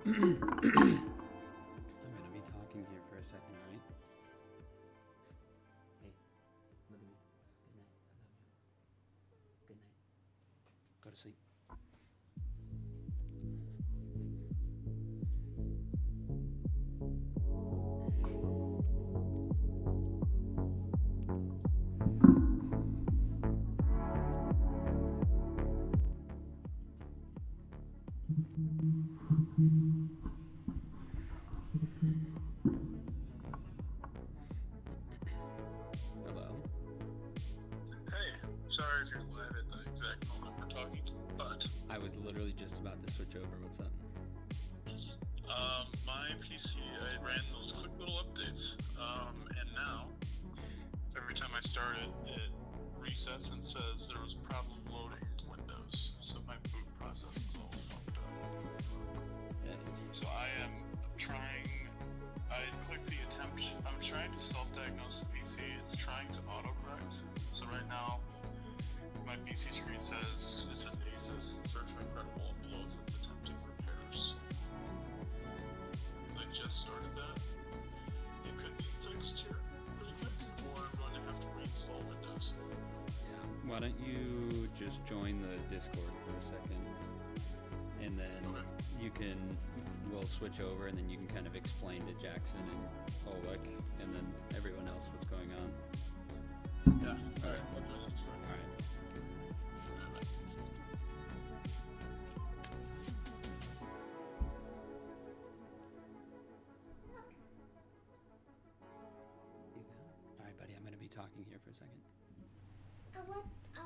I'm gonna be talking here for a second, alright? Hey, love you. Good night. I love you. Good night. Go to sleep. Hello. Hey, sorry if you're live at the exact moment we're talking, but I was literally just about to switch over. What's up? my PC, I ran those quick little updates, and now every time I start it, it resets and says there was a problem loading Windows, so my boot process is all fucked up. Hey. So I clicked the attempt, I'm trying to self-diagnose the PC, it's trying to autocorrect. So right now, my PC screen says, ASUS, search for credible uploads with attempting repairs. I just started that. It could be fixed here pretty quick, or I'm going to have to reinstall Windows. Yeah. Why don't you just join the Discord for a second, and then we'll switch over, and then you can kind of explain to Jackson and Oleg, and then everyone else what's going on. Yeah. Alright, I'll join this. All right. All right, buddy. I'm gonna be talking here for a second. I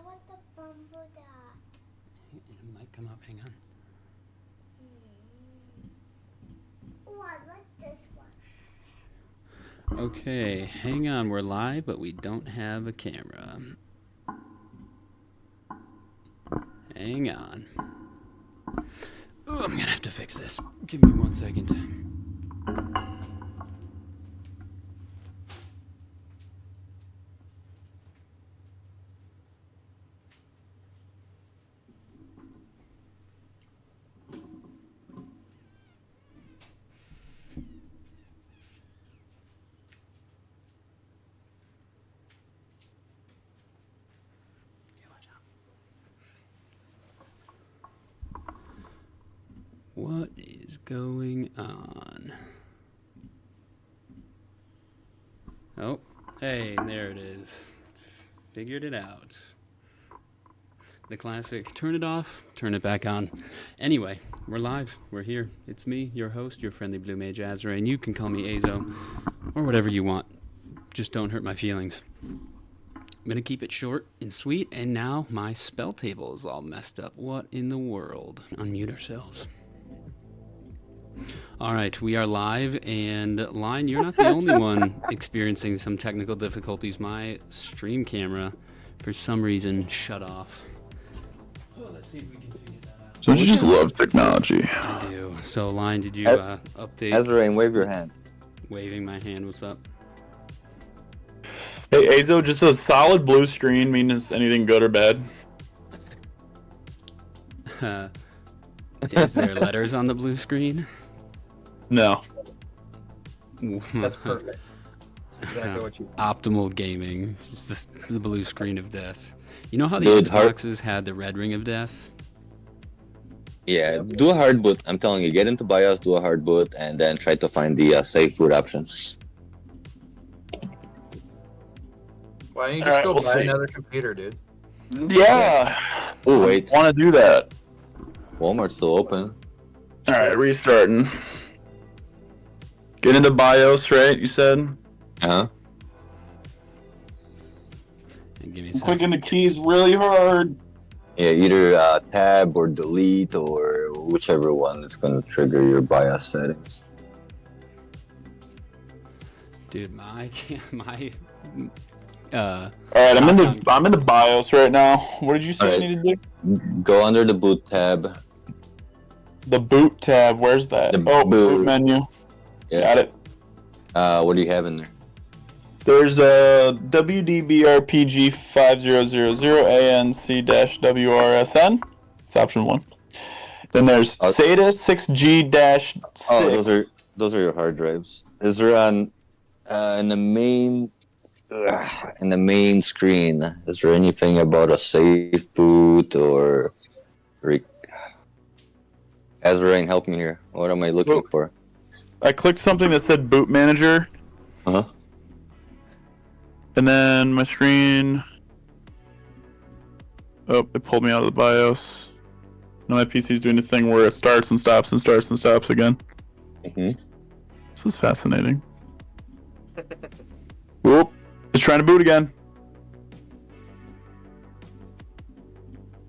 want the bumble dot. It might come up. Hang on. Oh, I like this one. Okay, hang on. We're live, but we don't have a camera. Hang on. Ooh, I'm gonna have to fix this. Give me 1 second. What is going on? Oh, hey, there it is. Figured it out. The classic, turn it off, turn it back on. Anyway, we're live. We're here. It's me, your host, your friendly blue mage Azoreign. You can call me Azo, or whatever you want. Just don't hurt my feelings. I'm going to keep it short and sweet, and now my spell table is all messed up. What in the world? Unmute ourselves. All right, we are live, and Line, you're not the only one experiencing some technical difficulties. My stream camera, for some reason, shut off. Oh, let's see if we can figure that out. Don't you just love technology? I do. So, Line, did you update? Azoreign, wave your hand. Waving my hand. What's up? Hey, Azo, just a solid blue screen means anything good or bad? Is there letters on the blue screen? No. That's perfect. That's exactly what you want. Optimal gaming. Just the blue screen of death. You know how the Dude, Xboxes had the red ring of death? Yeah, do a hard boot. I'm telling you, get into BIOS, do a hard boot, and then try to find the safe boot options. Why don't you just Alright, go we'll buy see. another computer, dude? Yeah. Oh, wait. Want to do that? Walmart's still open. All right, restarting. Get into BIOS, right? You said. Huh? And give me a I'm sec. clicking the keys really hard. Yeah, either tab or delete or whichever one that's going to trigger your BIOS settings. Dude, my All right, I'm in the BIOS right now. What did you say I Alright. need to do? Go under the boot tab. The boot tab. Where's that? The boot boot. menu. Yeah. Got it. What do you have in there? There's a WDBRPG 5000 ANC-WRSN. It's option 1. Then there's Oh. SATA 6G-6. Oh, those are your hard drives. Is there an in the main screen? Is there anything about a safe boot or Azoreign, help me here. What am I looking for? I clicked something that said boot manager, Uh huh. and then my screen. Oh, it pulled me out of the BIOS. Now my PC's doing the thing where it starts and stops and starts and stops again. Mm-hmm. This is fascinating. Whoop! It's trying to boot again.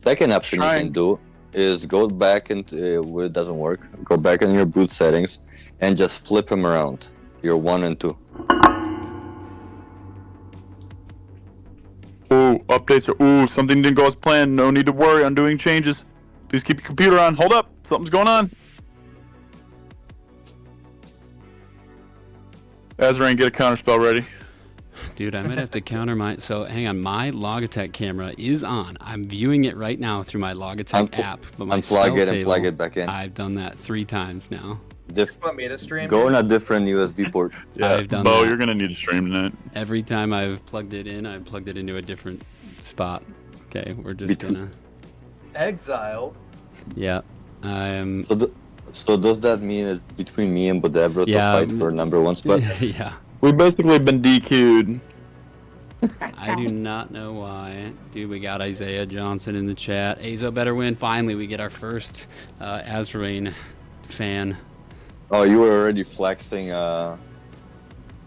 Second option you Trying. can do is go back into where it doesn't work. Go back in your boot settings and just flip them around. Your 1 and 2. Ooh, updates are. Ooh, something didn't go as planned. No need to worry. I'm doing changes. Please keep your computer on. Hold up. Something's going on. Azoreign, get a counterspell ready. Dude, I might have to counter my. So hang on, my Logitech camera is on. I'm viewing it right now through my Logitech app. But my Unplug it and table, plug it back in. I've done that 3 times now. Want me to stream? Go on a different USB port. Yeah, I've done Bo, that. you're gonna need to stream tonight. Every time I've plugged it in, I've plugged it into a different spot. Okay, we're just gonna. Exile. Yeah, I'm. So does that mean it's between me and Bodebro Yeah, to fight for number 1 spot? Yeah. We've basically been DQ'd. I do not know why. Dude, we got Isaiah Johnson in the chat. Azo better win. Finally, we get our first Azoreign fan. Oh, you were already flexing. I'm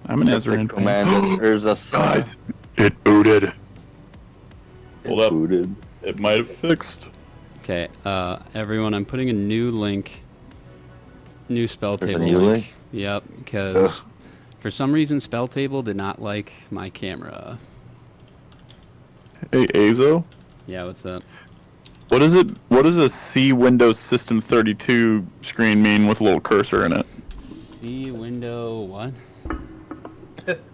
an Azoreign fan. Command that Urza Guys, it booted. Hold up. booted. It might have fixed. Okay, everyone, I'm putting a new link. New spell There's a table new link. link? Yep, because for some reason spell table did not like my camera. Hey, Azo. Yeah, what's up? What is it? What does a C Windows System 32 screen mean with a little cursor in it? See window what?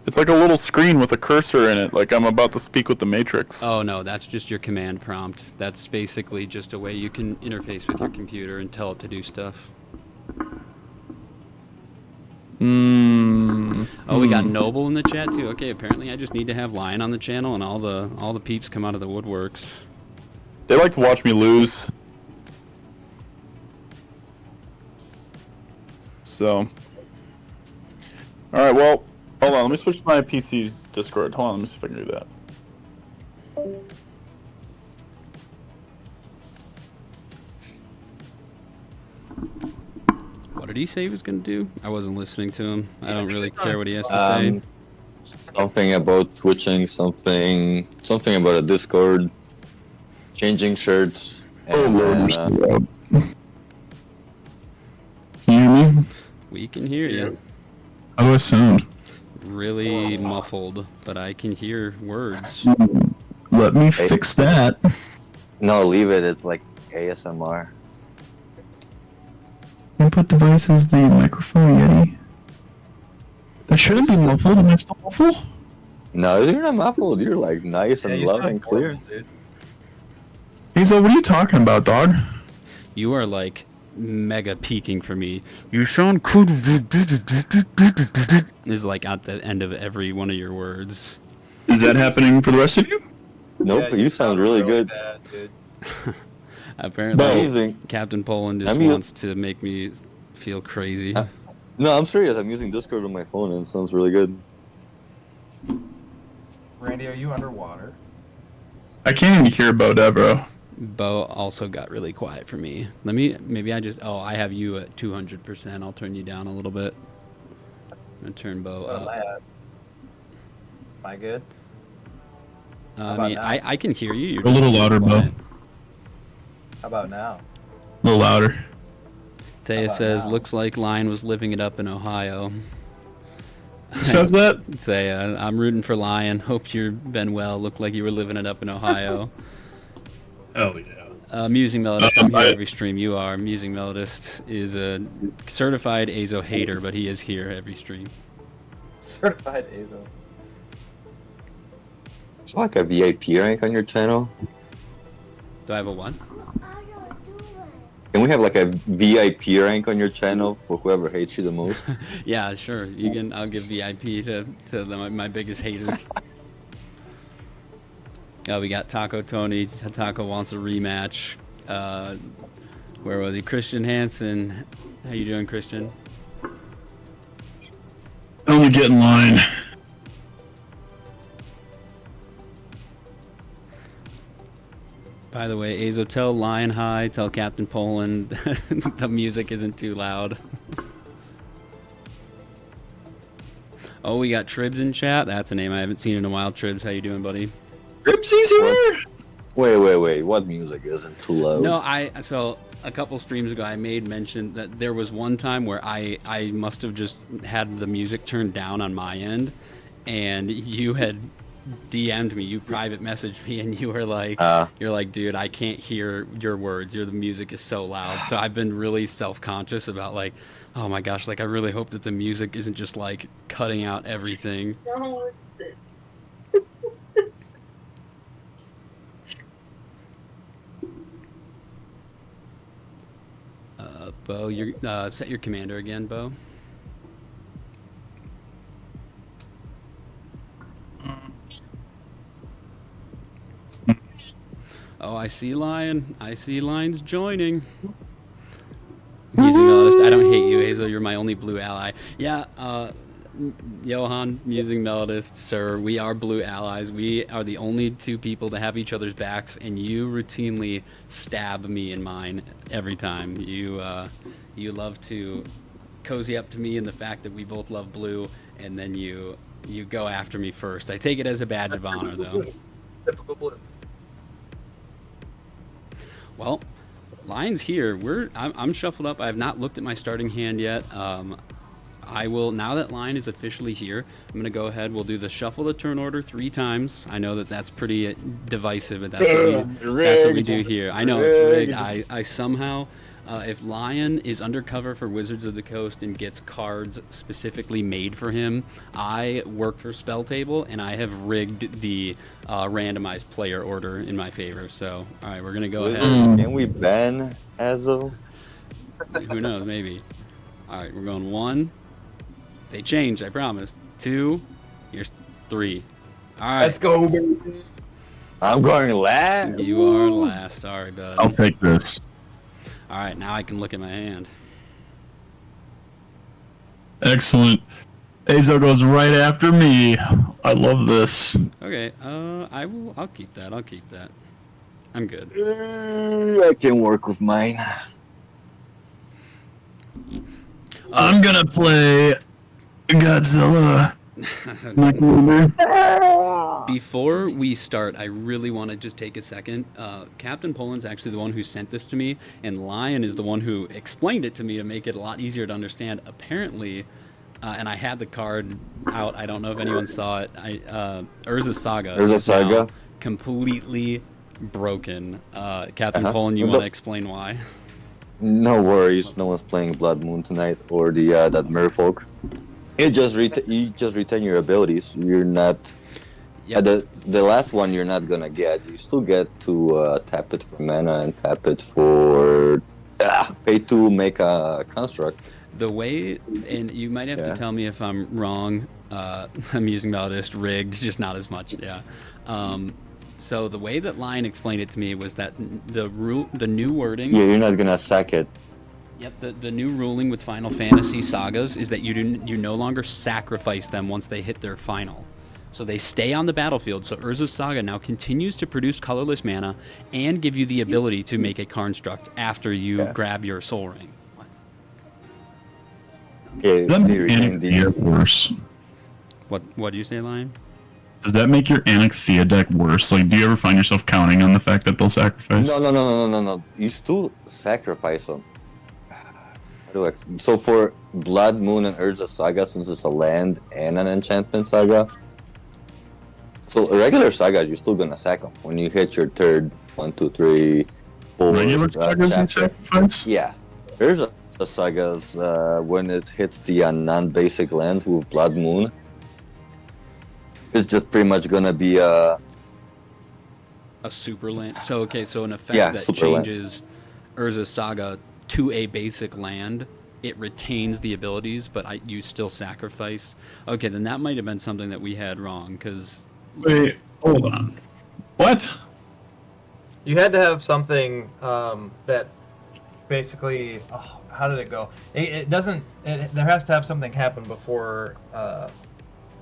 It's like a little screen with a cursor in it, like I'm about to speak with the Matrix. Oh no, that's just your command prompt. That's basically just a way you can interface with your computer and tell it to do stuff. Oh, we got Noble in the chat too. Okay, apparently I just need to have Lion on the channel and all the peeps come out of the woodworks. They like to watch me lose. So. Alright, well, hold on, let me switch to my PC's Discord. Hold on, let me see if I can do that. What did he say he was gonna do? I wasn't listening to him. I don't really care what he has to Um, say. Something about switching, something about a Discord, changing shirts, and then, Can you hear me? We can hear you. How do I sound? Really muffled, but I can hear words. Let me Hey. fix that. no, leave it. It's like ASMR. Input device is the microphone Yeti. That shouldn't be muffled. Am I still muffled? No, you're not muffled. You're like nice and you loud sound and clear. horrible, dude. Hazel, what are you talking about, dog? You are like mega peaking for me. You sound cool. Is like at the end of every one of your words. Is that happening for the rest of you? Nope, Yeah, you sound really good. bad, dude. Apparently, Amazing. Captain Poland just I'm u- wants to make me feel crazy. No, I'm serious. I'm using Discord on my phone and it sounds really good. Randy, are you underwater? I can't even hear Bo Deborah. Bo also got really quiet for me. Maybe I just, I have you at 200%. I'll turn you down a little bit. I'm gonna turn Bo What am I up. at? Am I good? I about mean, now? I can hear you. You're A little just louder, Bo. quiet. How about now? A little louder. Thea about says, now? looks like Lion was living it up in Ohio. Who says that? Thea, I'm rooting for Lion. Hope you've been well. Looked like you were living it up in Ohio. Hell yeah. Musing Melodist, I'm here I- every stream. You are. Musing Melodist is a certified Azo hater, but he is here every stream. Certified Azo. It's like a VIP rank on your channel. Do I have a what? I don't do it. Can we have like a VIP rank on your channel for whoever hates you the most? Yeah, sure. You can. I'll give VIP to my biggest haters. We got Taco Tony. Taco wants a rematch. Where was he? Christian Hansen. How you doing, Christian? Only get in line. By the way, Azo, tell Lion hi. Tell Captain Poland the music isn't too loud. Oh, we got Tribs in chat. That's a name I haven't seen in a while. Tribs, how you doing, buddy? Ripsy's here! Wait. What music isn't too loud? No, so a couple streams ago I made mention that there was one time where I must have just had the music turned down on my end, and you had DM'd me, you private messaged me, and you were like, you're like, dude, I can't hear your words. The music is so loud. So I've been really self-conscious about like, oh my gosh, like I really hope that the music isn't just like cutting out everything. Bo, you set your commander again, Bo. Oh, I see Lion. I see Lion's joining. Music melodist. I don't hate you, Hazel. You're my only blue ally. Yeah, Johan, music melodist, sir. We are blue allies. We are the only two people to have each other's backs, and you routinely stab me in mine every time. You love to cozy up to me in the fact that we both love blue, and then you go after me first. I take it as a badge of honor, though. Typical blue. Well, Lion's here. I'm shuffled up. I have not looked at my starting hand yet. I will, now that Lion is officially here, I'm going to go ahead. We'll do the shuffle the turn order 3 times. I know that that's pretty divisive, but that's what we do here. I know, it's rigged. I somehow, if Lion is undercover for Wizards of the Coast and gets cards specifically made for him, I work for Spell Table, and I have rigged the randomized player order in my favor. So, all right, we're going to go ahead. Can we ban Azo? Who knows, maybe. All right, we're going 1. They changed, I promise. 2. Here's 3. All right. Let's go, baby. I'm going last. You are last. Sorry, bud. I'll take this. All right, now I can look at my hand. Excellent. Azo goes right after me. I love this. Okay, I'll keep that. I'll keep that. I'm good. I can work with mine. I'm gonna play Godzilla. Before we start, I really want to just take a second. Captain Poland's actually the one who sent this to me, and Lion is the one who explained it to me to make it a lot easier to understand. Apparently, and I had the card out. I don't know if anyone saw it. Urza Saga. Urza is now Saga. completely broken. Captain Poland, you want to explain why? No worries. No one's playing Blood Moon tonight or the that Merfolk. You just retain your abilities. You're not. Yep. The last one you're not gonna get. You still get to tap it for mana and tap it for pay to make a construct. The way, and you might have to tell me if I'm wrong. I'm using Melodist rigged, just not as much. Yeah. So the way that Lion explained it to me was that the new wording. Yeah, you're not gonna sack it. Yep, the new ruling with Final Fantasy sagas is that you no longer sacrifice them once they hit their final. So they stay on the battlefield. So Urza's Saga now continues to produce colorless mana and give you the ability to make a construct after you grab your soul ring. Okay, Does that do you make retain Anarchia the worse? What did you say, Lion? Does that make your Anarchia deck worse? Like, do you ever find yourself counting on the fact that they'll sacrifice? No. You still sacrifice them. So for Blood Moon and Urza Saga, since it's a land and an enchantment saga, so regular sagas you're still gonna sack them when you hit your third 1, 2, 3, 4. Regular sagas you sacrifice? Yeah, Urza Sagas when it hits the non-basic lands with Blood Moon, it's just pretty much gonna be a super land. So okay, so an effect that changes Urza's Saga to a basic land, it retains the abilities, but you still sacrifice. Okay, then that might have been something that we had wrong, because Wait, hold on. What? You had to have something that basically. Oh, how did it go? It doesn't. There has to have something happen before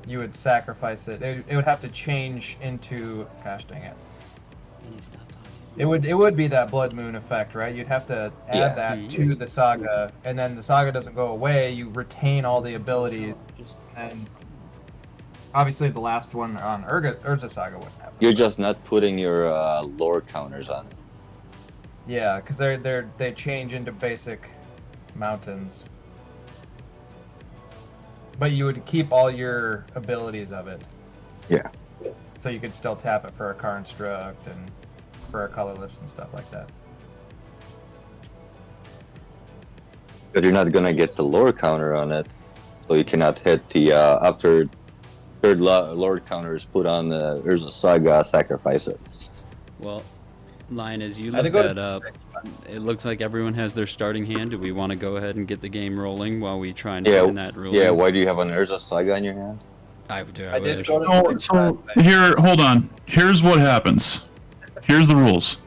you would sacrifice it. It would have to change into. Gosh dang it. It would be that blood moon effect, right? You'd have to add that to the saga, and then the saga doesn't go away. You retain all the abilities, and obviously the last one on Urza Saga wouldn't happen. You're just not putting your lore counters on it. Yeah, because they change into basic mountains, but you would keep all your abilities of it. Yeah. So you could still tap it for a construct and for a colorless and stuff like that. But you're not gonna get the lore counter on it, so you cannot hit the after third lore counter is put on the Urza Saga, sacrifice it. well, Lion, as you I had to look go to that up, it looks like everyone has their starting hand. Do we want to go ahead and get the game rolling while we try and find that ruling? Yeah, why do you have an Urza Saga in your hand? I do. I did wish. go to So here, hold on. Here's what happens. Here's the rules.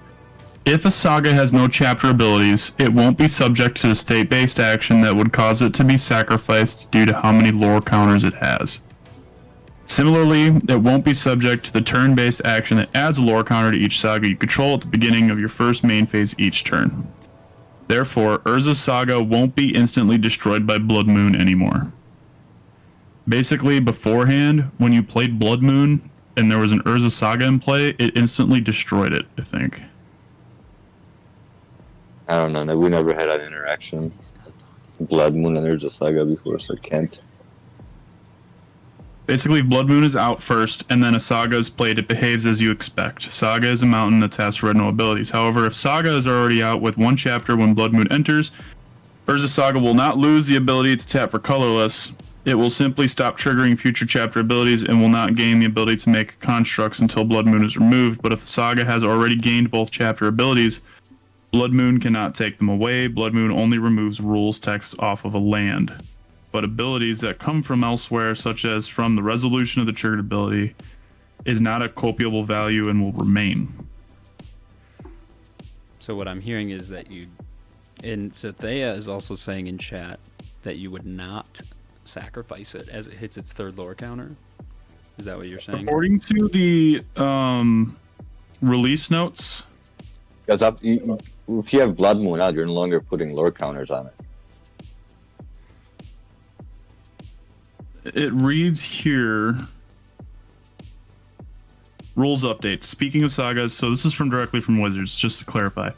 If a saga has no chapter abilities, it won't be subject to the state-based action that would cause it to be sacrificed due to how many lore counters it has. Similarly, it won't be subject to the turn-based action that adds a lore counter to each saga you control at the beginning of your first main phase each turn. Therefore, Urza's Saga won't be instantly destroyed by Blood Moon anymore. Basically, beforehand, when you played Blood Moon and there was an Urza Saga in play, it instantly destroyed it, I think. I don't know. We never had an interaction. Blood Moon and Urza Saga before, so I can't. Basically, if Blood Moon is out first, and then a Saga is played, it behaves as you expect. Saga is a mountain that taps red no abilities. However, if Saga is already out with one chapter when Blood Moon enters, Urza Saga will not lose the ability to tap for colorless. It will simply stop triggering future chapter abilities and will not gain the ability to make constructs until Blood Moon is removed. But if the Saga has already gained both chapter abilities, Blood Moon cannot take them away. Blood Moon only removes rules text off of a land. But abilities that come from elsewhere, such as from the resolution of the triggered ability, is not a copiable value and will remain. So what I'm hearing is that and Sathea is also saying in chat that you would not sacrifice it as it hits its third lore counter. Is that what you're saying? According to the release notes, Because if you have Blood Moon out, you're no longer putting lore counters on it. it reads here, rules updates. Speaking of sagas, so this is directly from Wizards, just to clarify.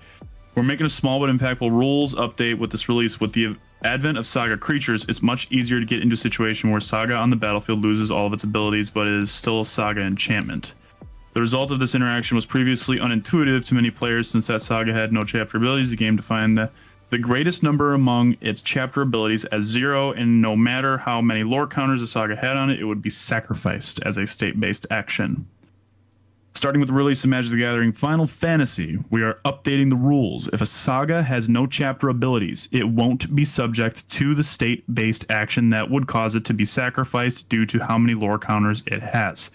We're making a small but impactful rules update with this release. With the advent of saga creatures, it's much easier to get into a situation where saga on the battlefield loses all of its abilities, but it is still a saga enchantment. The result of this interaction was previously unintuitive to many players since that saga had no chapter abilities. The game defined the greatest number among its chapter abilities as 0, and no matter how many lore counters the saga had on it, it would be sacrificed as a state-based action. Starting with the release of Magic the Gathering Final Fantasy, we are updating the rules. If a saga has no chapter abilities, it won't be subject to the state-based action that would cause it to be sacrificed due to how many lore counters it has.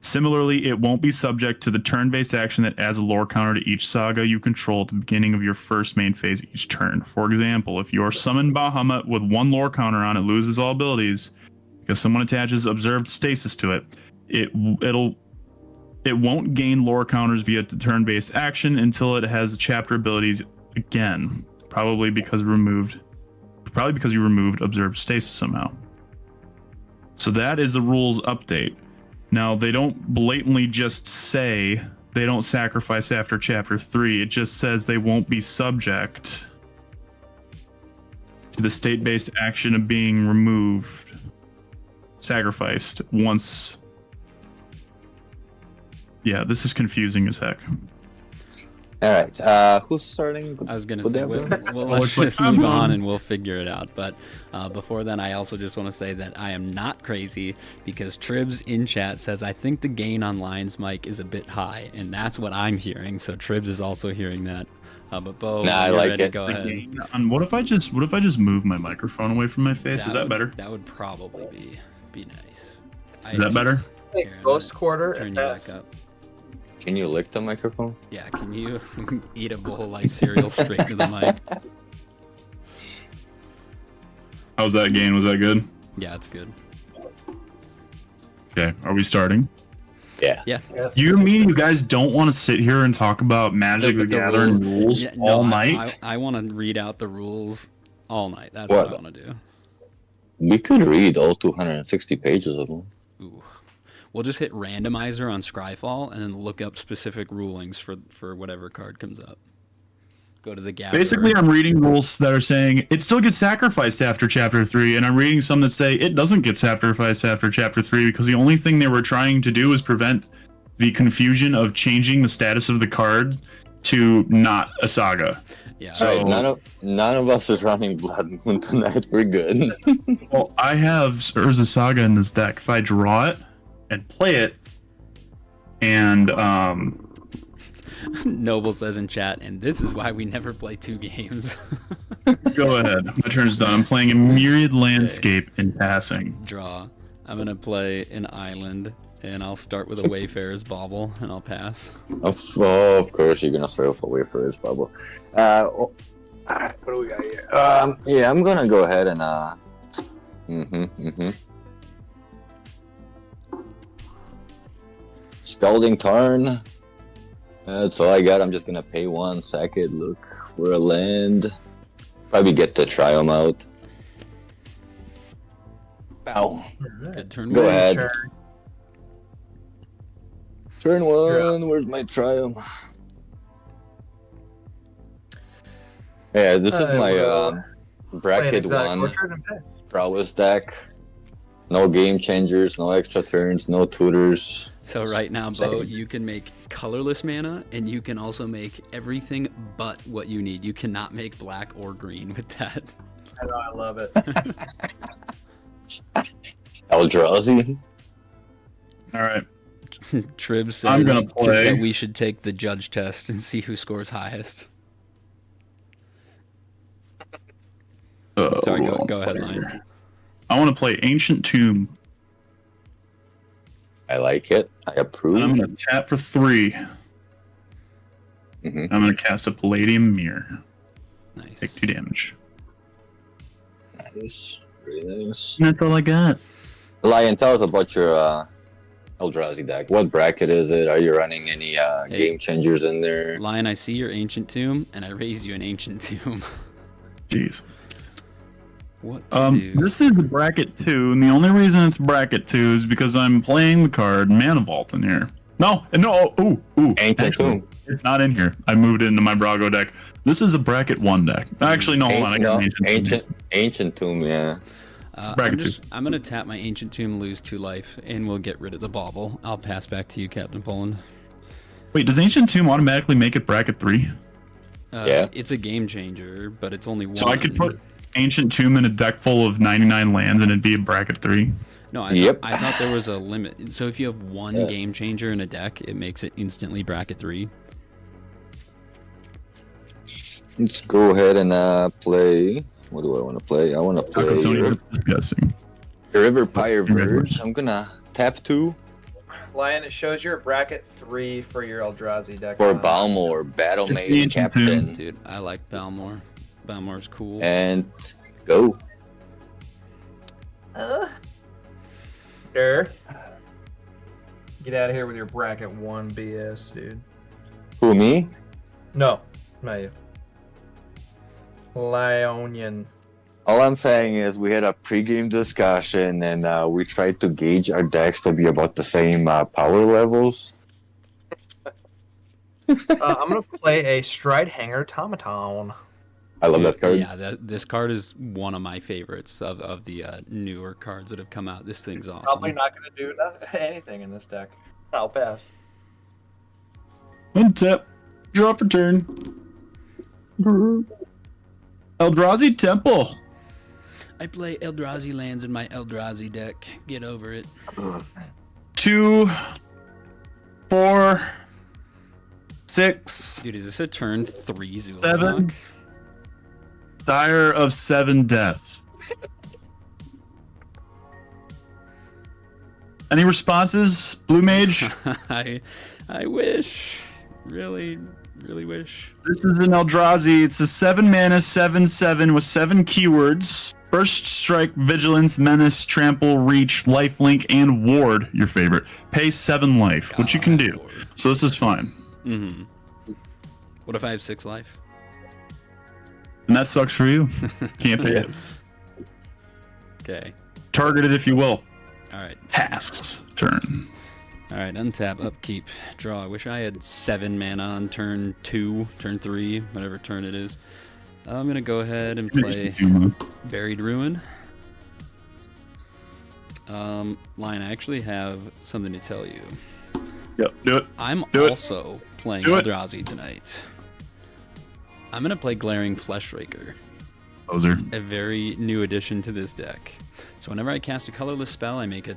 Similarly, it won't be subject to the turn-based action that adds a lore counter to each saga you control at the beginning of your first main phase each turn. For example, if your summon Bahamut with one lore counter on it loses all abilities because someone attaches observed stasis to it, it won't gain lore counters via the turn-based action until it has the chapter abilities again. Probably because you removed observed stasis somehow. So that is the rules update. Now, they don't blatantly just say they don't sacrifice after Chapter 3. It just says they won't be subject to the state-based action of being sacrificed once. Yeah, this is confusing as heck. All right, who's starting? I was going to Would say, they let's just move on and we'll figure it out. But before then, I also just want to say that I am not crazy because Tribs in chat says, I think the gain on Lion's mic is a bit high. And that's what I'm hearing. So Tribs is also hearing that. But Bo, Nah, I you're like ready, it. go ahead. What if I just move my microphone away from my face? Is that better? That would probably be nice. Is that better? Like Here, I'm Ghost gonna Quarter Turn and you pass. back up. Can you lick the microphone? Yeah, can you eat a bowl like cereal straight to the mic? How's that gain? Was that good? Yeah, it's good. Okay, are we starting? Yeah. Yeah. Yes. You mean you guys don't want to sit here and talk about Magic the Gathering rules Yeah, all no, night? I want to read out the rules all night. That's What? what I want to do. We could read all 260 pages of them. Ooh. We'll just hit randomizer on Scryfall and then look up specific rulings for whatever card comes up. Go to the Gatherer. Basically, I'm reading rules that are saying it still gets sacrificed after Chapter 3, and I'm reading some that say it doesn't get sacrificed after Chapter 3 because the only thing they were trying to do is prevent the confusion of changing the status of the card to not a saga. Yeah. So- Alright, none of us is running Blood Moon tonight. We're good. Well, I have Urza Saga in this deck. If I draw it and play it, and Noble says in chat, and this is why we never play 2 games. go ahead. My turn's done. I'm playing a Myriad Landscape in passing. Draw. I'm gonna play an island, and I'll start with a Wayfarer's Bauble, and I'll pass. Of course, you're gonna start off away for his bubble. What do we got here? Yeah, I'm gonna go ahead and Scalding Tarn. That's all I got. I'm just gonna pay 1 second. Look for a land. Probably get to try them out. Ow. Good turn. Go one. ahead. Turn. Turn 1. Where's my triumph? Yeah, this is my Play an bracket exotic 1 orchard and pass. prowess deck. No game changers, no extra turns, no tutors. So right now, Bo, you can make colorless mana, and you can also make everything but what you need. You cannot make black or green with that. I know, I love it. Eldrazi. All right. Trib says I'm gonna play. that we should take the judge test and see who scores highest. Sorry, go ahead, Lion. I want to play Ancient Tomb. I like it. I approve. And I'm going to tap for 3. Mhm. I'm going to cast a Palladium Mirror. Nice. Take 2 damage. Nice. Really nice. And that's all I got. Lion, tell us about your Eldrazi deck. What bracket is it? Are you running any game changers in there? Lion, I see your ancient tomb, and I raise you an ancient tomb. Jeez. What to do? This is a bracket 2, and the only reason it's bracket 2 is because I'm playing the card Mana Vault in here. No, ooh. Ancient Actually, Tomb. it's not in here. I moved it into my Brago deck. This is a bracket 1 deck. Actually, no, hold on. I got an Ancient Tomb, yeah. bracket I'm gonna tap my ancient tomb, lose 2 life, and we'll get rid of the bauble. I'll pass back to you, Captain Poland. Wait, does Ancient Tomb automatically make it bracket 3? Yeah. It's a game changer, but it's only 1. So I could put Ancient Tomb in a deck full of 99 lands and it'd be a bracket 3? No, Yep. I thought there was a limit. So if you have 1 game changer in a deck, it makes it instantly bracket 3. Let's go ahead and play. What do I want to play? I want to play Tony, that's disgusting. River Pyre Verge. I'm gonna tap 2 Lion, it shows you're at bracket 3 for your Eldrazi deck. for Balmor, Battle It's Mage Ancient Tomb. Captain, Dude, I like Balmor. Balmor's cool. and go. Sure. Get out of here with your bracket 1 BS, dude. Who, me? No, not you. Lionian. All I'm saying is we had a pre-game discussion and we tried to gauge our decks to be about the same power levels. I'm gonna play a Stride Hanger Tomaton. I love that card. Yeah, this card is one of my favorites of the newer cards that have come out. This thing's awesome. Probably not gonna do anything in this deck. I'll pass. Untap. Draw for turn. Eldrazi Temple. I play Eldrazi lands in my Eldrazi deck. Get over it. 2, 4, 6, Dude, is this a turn 3 Zhulodok? 7. Dire of 7 deaths. Any responses, Blue Mage? I wish. Really wish. This is an Eldrazi. It's a 7 mana, 7/7 with 7 keywords. First strike, vigilance, menace, trample, reach, lifelink, and ward. Your favorite. Pay 7 life, which you can do. Lord. So this is fine. Mm-hmm. What if I have 6 life? And that sucks for you. Can't pay it. Okay. Target it if you will. Alright. Pass. Turn. Alright, untap, upkeep, draw. I wish I had 7 mana on turn 2, turn 3, whatever turn it is. I'm gonna go ahead and play Buried Ruin. Lion, I actually have something to tell you. Yep, do it. I'm Do it. also playing Do it. Eldrazi tonight. I'm gonna play Glaring Fleshraker, Poser. a very new addition to this deck. So whenever I cast a colorless spell, I make an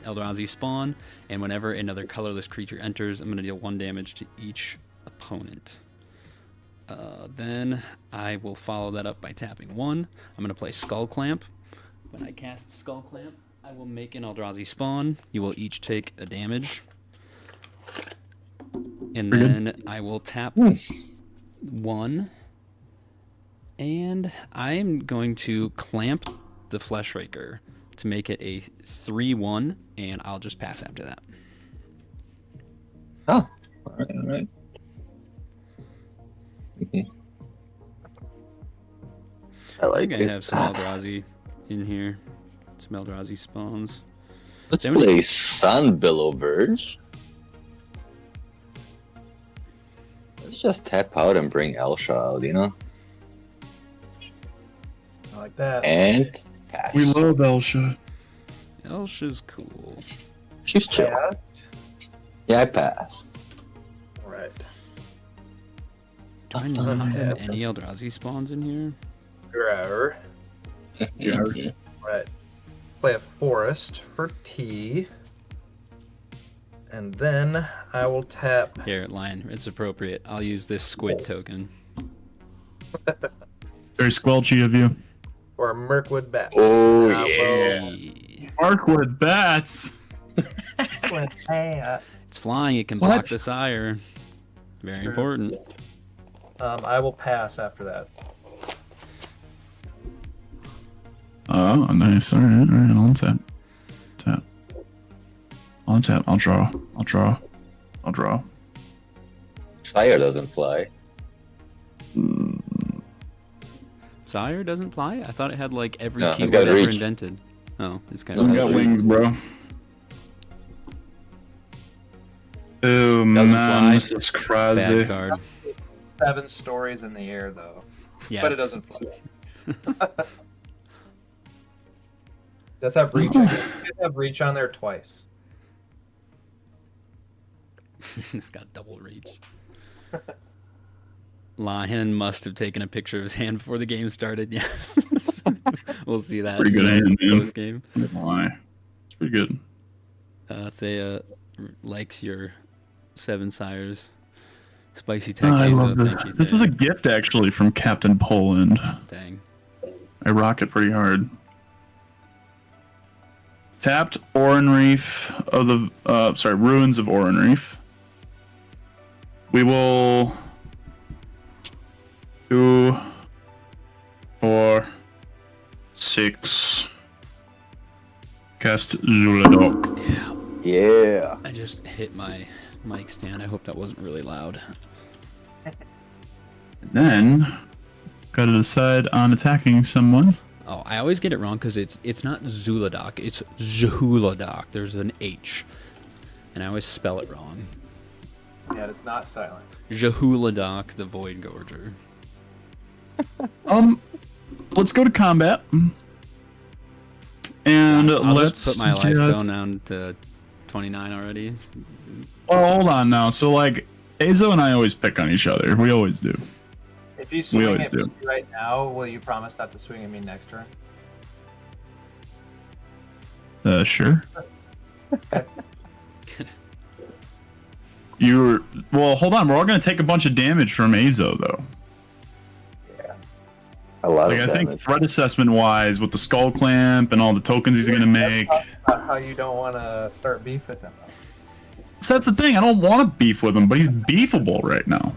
Eldrazi spawn, and whenever another colorless creature enters, I'm gonna deal 1 damage to each opponent. Then I will follow that up by tapping 1. I'm gonna play Skull Clamp. When I cast Skull Clamp, I will make an Eldrazi spawn. You will each take a damage. And Pretty then I will tap 1. And I'm going to clamp the Fleshraker to make it a 3/1, and I'll just pass after that. Oh, alright. Mhm. I I like think I it. have some Eldrazi in here. Some Eldrazi spawns. Let's Same with- play Sunbillow Verge. Let's just tap out and bring Elsha out, you know? I like that. And pass. We love Elsha. Elsha's cool. She's chill. Passed. Yeah, I passed. All right. Do I not have any Eldrazi spawns in here? Grower. Right. Play a forest for T. And then I will tap. Here, Lion, it's appropriate. I'll use this squid token. Very squelchy of you. For a Mirkwood Bat. Oh, Uh, yeah. Hey. Arkwood bats. It's flying, it can block What? the sire. Very True. important. I will pass after that. Oh, nice. All right. I'll tap. Tap. I'll tap. I'll draw. Fire doesn't fly. Sire doesn't fly? I thought it had like every No, it's keyword got ever reach. invented. Oh, it's kind It's of. I got Reach. wings, bro. Oh Doesn't man, fly. this is Bad crazy. card. 7 stories in the air, though. Yeah, But it it's- doesn't fly. Does have reach? I guess. It does have reach on there twice. it's got double reach. Lion must have taken a picture of his hand before the game started. Yeah, we'll see that. Pretty good hand, man. Post game. Why? It's pretty good. Thea likes your 7 sires. Spicy tech. I Hazo, love this. thank you, This is Thea. a gift actually from Captain Poland. Dang. I rock it pretty hard. Tapped Oran Reef of the Ruins of Oran Reef. We will 2, 4, 6. Cast Zhulodok. Yeah. I just hit my mic stand. I hope that wasn't really loud. And then gotta decide on attacking someone. Oh, I always get it wrong because it's not Zhulodok, it's Zhulodok. There's an H, and I always spell it wrong. Yeah, it's not silent. Zhulodok, the Void Gorger. Let's go to combat. And I'll let's just put my life just- zone down to 29 already. Oh, hold on now. So like, Azo and I always pick on each other. We always do. If you swing always at do. me right now, will you promise not to swing at me next turn? Sure. Well, hold on. We're all going to take a bunch of damage from Azo, though. A lot Like, of I think damage. threat assessment wise, with the skull clamp and all the tokens he's going to make. About how you don't want to start beef with him. So that's the thing. I don't want to beef with him, but he's beefable right now.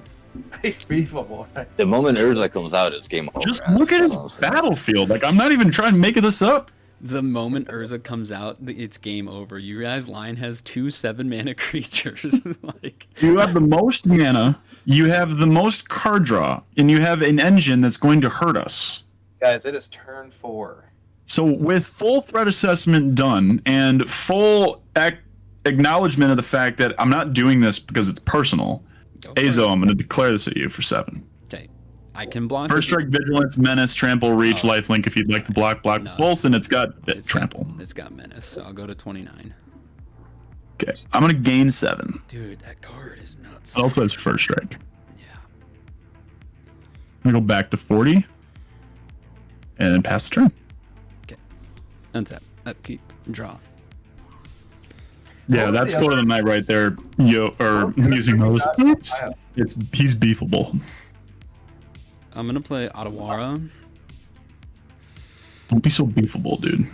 He's beefable, right? The moment Urza comes out, it's game over. Just man. look at That's his what I'm saying. battlefield. Like, I'm not even trying to make this up. The moment Urza comes out, it's game over. You realize Lion has 2 7-mana creatures. Like, You have the most mana, you have the most card draw, and you have an engine that's going to hurt us. Guys, it is turn 4. So with full threat assessment done and full acknowledgement of the fact that I'm not doing this because it's personal, go for Azo, it. I'm going to declare this at you for 7. Okay, I can block. First strike, vigilance, menace, trample, reach, Oh. lifelink. If you'd like to block No, both, and it's got it's trample. It's got menace, so I'll go to 29. Okay, I'm going to gain 7. Dude, that card is nuts. It also has first strike. Yeah. I'm going to go back to 40 and then pass the turn. Untap. Upkeep. Draw. Yeah, What was that's the Code of the Night right there. Using those. Oops. I- He's beefable. I'm gonna play Otawara. Don't be so beefable, dude.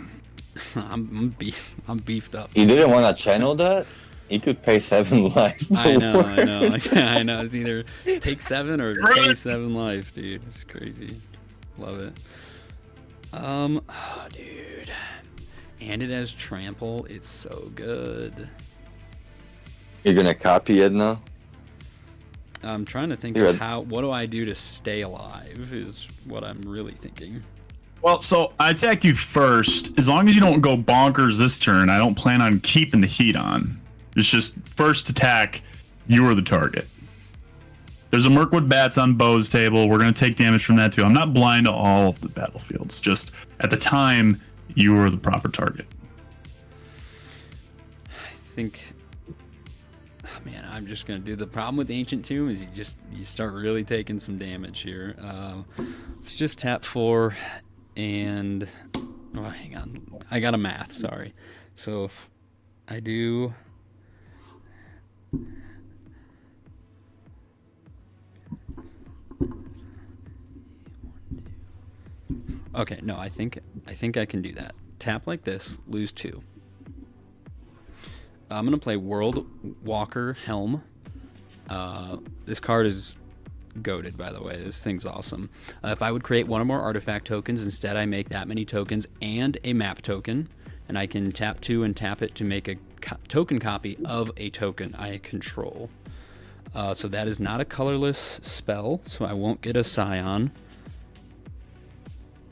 I'm beefed up. You didn't want to channel that? You could pay 7 life. I know. I know. It's either take 7 or pay 7 life, dude. It's crazy. Love it. Oh, dude. And it has trample. It's so good. You're gonna copy it now? I'm trying to think You're of a- what do I do to stay alive is what I'm really thinking. Well, so I attacked you first. As long as you don't go bonkers this turn, I don't plan on keeping the heat on. It's just first attack, you are the target. There's a Mirkwood Bats on Bo's table. We're going to take damage from that too. I'm not blind to all of the battlefields. Just at the time, you are the proper target. I think, man, I'm just gonna do. The problem with Ancient Tomb is you start really taking some damage here. Let's just tap 4 and hang on, I got a math. Sorry. So if I do. Okay, no, I think I can do that. Tap like this, lose 2. I'm gonna play World Walker Helm. This card is goated, by the way. This thing's awesome. If I would create 1 or more artifact tokens, instead I make that many tokens and a map token, and I can tap 2 and tap it to make a token copy of a token I control. So that is not a colorless spell, so I won't get a Scion.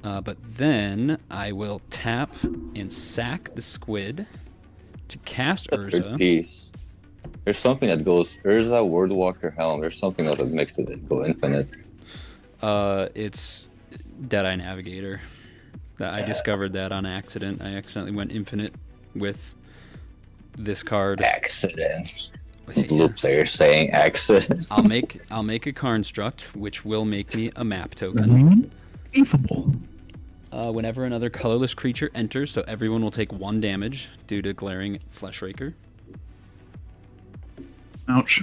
But then I will tap and sack the squid to cast The third Urza. piece. There's something that goes Urza, Wordwalker, Helm. There's something else that makes it go infinite. It's Deadeye Navigator. I discovered that on accident. I accidentally went infinite with this card. Accident. Yeah. Blue player saying accident. I'll make a construct, which will make me a map token. Beefable. Whenever another colorless creature enters, so everyone will take 1 damage due to glaring Fleshraker. Ouch.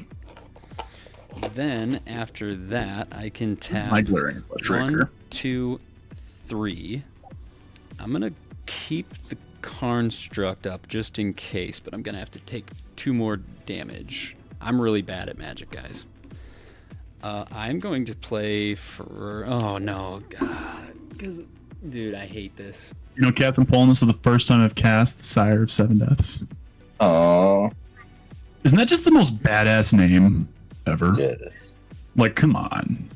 Then after that, I can tap My glaring Fleshraker. 1, 2, 3. I'm gonna keep the construct up just in case, but I'm gonna have to take 2 more damage. I'm really bad at Magic, guys. I'm going to play for. Oh no, God, because dude, I hate this. You know, Captain Poland, this is the first time I've cast Sire of 7 Deaths. Oh, Isn't that just the most badass name ever? yes. Like, come on.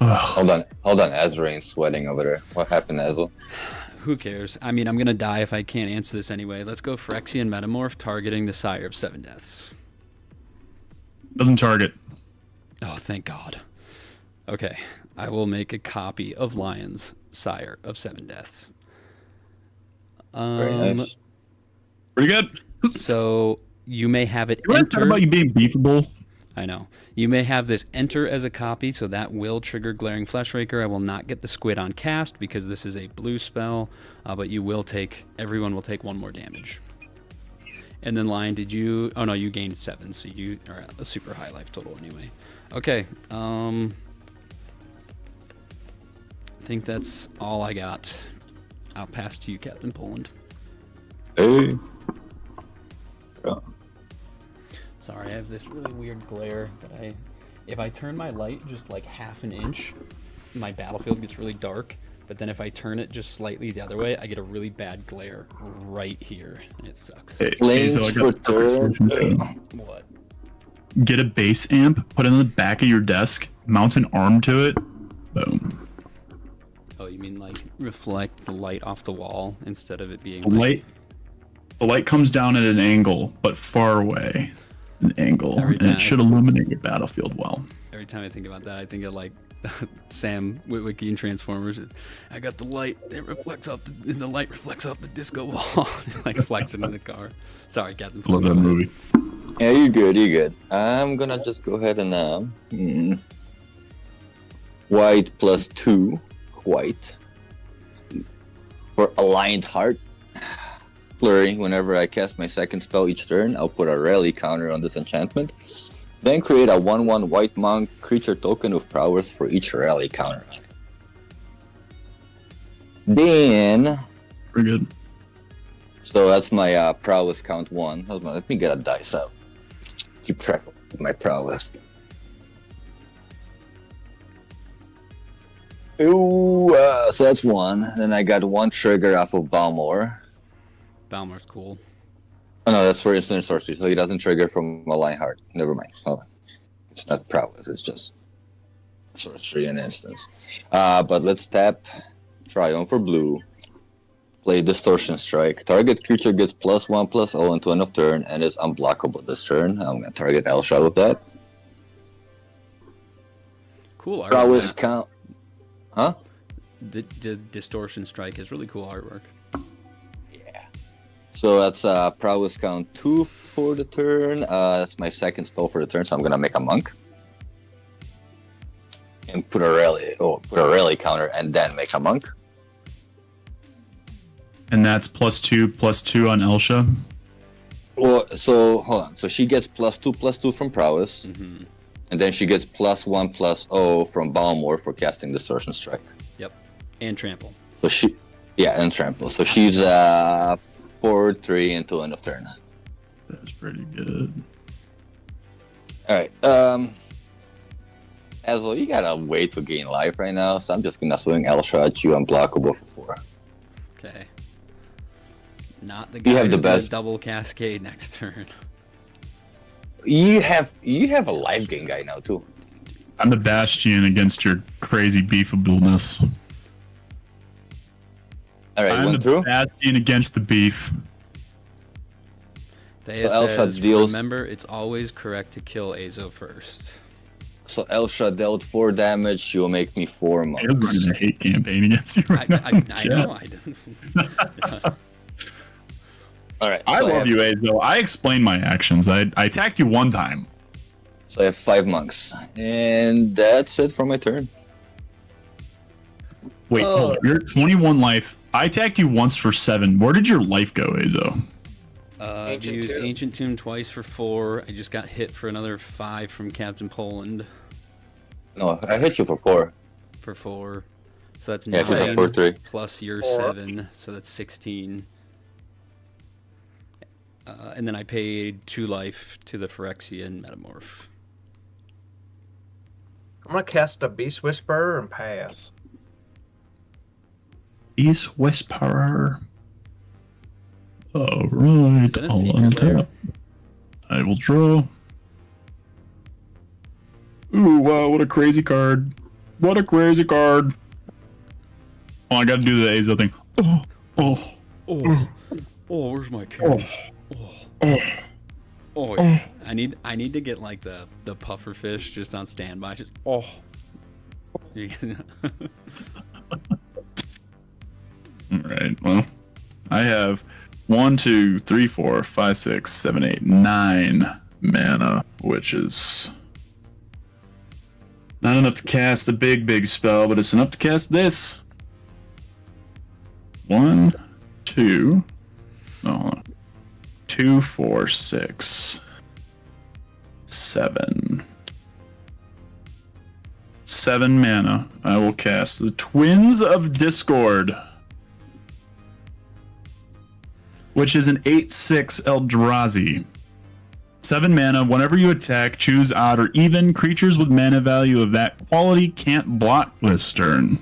Ugh. Hold on. Azoreign's sweating over there. What happened, Azel? Who cares? I mean, I'm gonna die if I can't answer this anyway. Let's go Phyrexian Metamorph, targeting the Sire of 7 Deaths. Doesn't target. Oh, thank God. Okay, I will make a copy of Lion's Sire of 7 Deaths. Very nice. Pretty good. So you may have it You want to talk enter. about you being beefable? I know. You may have this enter as a copy, so that will trigger Glaring Fleshraker. I will not get the squid on cast because this is a blue spell, but you will take. Everyone will take 1 more damage. And then Lion, did you? Oh no, you gained 7, so you are at a super high life total anyway. Okay. I think that's all I got. I'll pass to you, Captain Poland. Hey. Sorry, I have this really weird glare that if I turn my light just like half an inch, my battlefield gets really dark. But then if I turn it just slightly the other way, I get a really bad glare right here, and it sucks. Hey, Lanes so I got for turn. What? Get a base amp, put it on the back of your desk, mount an arm to it, boom. Oh, you mean like reflect the light off the wall instead of it being The light comes down at an angle, but far away, an angle, Every and it time. should illuminate your battlefield well. Every time I think about that, I think of like Sam Witwicky in Transformers. I got the light. It reflects off the light reflects off the disco ball. Like flexing in the car. Sorry, Captain. Love that movie. Yeah, you're good. You're good. I'm gonna just go ahead and white +2 white for Aligned Heart. Flurry. Whenever I cast my second spell each turn, I'll put a rally counter on this enchantment. Then create a 1/1 white monk creature token with prowess for each rally counter on it. Then, Pretty good. so that's my prowess count 1. Let me get a dice out. Keep track of my prowess. Ooh, so that's 1. Then I got 1 trigger off of Balmor. Balmor's cool. Oh no, that's for instant sorcery, so he doesn't trigger from a Lion Heart. Never mind. Hold on. It's not prowess, it's just sorcery and instance. But let's tap Triumph for blue. Play Distortion Strike. Target creature gets +1/+0 until end of turn and is unblockable this turn. I'm gonna target Elsha with that. Cool artwork. Prowess count. Huh? The Distortion Strike is really cool artwork. So that's prowess count 2 for the turn. That's my second spell for the turn, so I'm gonna make a monk. And put a rally counter and then make a monk. And that's +2/+2 on Elsha. Well, so hold on. So she gets +2/+2 from prowess, Mm-hmm. and then she gets +1/+0 from Balmor for casting Distortion Strike. Yep. And trample. So and trample. So she's 4/3 until end of turn. That's pretty good. All right. Aslo, you got a way to gain life right now, so I'm just gonna swing Elsha at you unblockable for 4. Okay. Not the guy You have who's the gonna best- double cascade next turn. You have a life gain guy now too. I'm the bastion against your crazy beefableness. All right, I'm went the through. bastion against the beef. Thea Elsha says, deals- remember, it's always correct to kill Azo first. So Elsha dealt 4 damage. You'll make me 4 I'm monks. running a hate campaign against you I, right now. I Chat. know, I didn't. All right. I so love have, you, Azo. I explained my actions. I attacked you one time. So I have 5 monks, and that's it for my turn. Wait, hold on. You're at 21 life. I attacked you once for 7. Where did your life go, Azo? I've Ancient used Tomb. Ancient Tomb twice for 4. I just got hit for another 5 from Captain Poland No, I hit you for 4. for 4. So that's Yeah, she's at 9 4/3. plus your 4. 7, so that's 16. And then I paid 2 life to the Phyrexian Metamorph. I'm gonna cast a Beast Whisperer and pass. East Whisperer. Alright, Is that a I'll secret lair? untap. I will draw. Ooh, wow, what a crazy card. What a crazy card. Oh, I gotta do the Azo thing. Oh. Oh, where's my carrot? Oh, yeah. I need to get like the puffer fish just on standby. Just Alright, well, I have 1, 2, 3, 4, 5, 6, 7, 8, 9 mana, which is not enough to cast a big spell, but it's enough to cast this. 1, 2, no, hold on. 2, 4, 6, 7. 7 mana. I will cast the Twins of Discord, which is an 8/6 Eldrazi. 7 mana. Whenever you attack, choose odd or even. Creatures with mana value of that quality can't block this turn.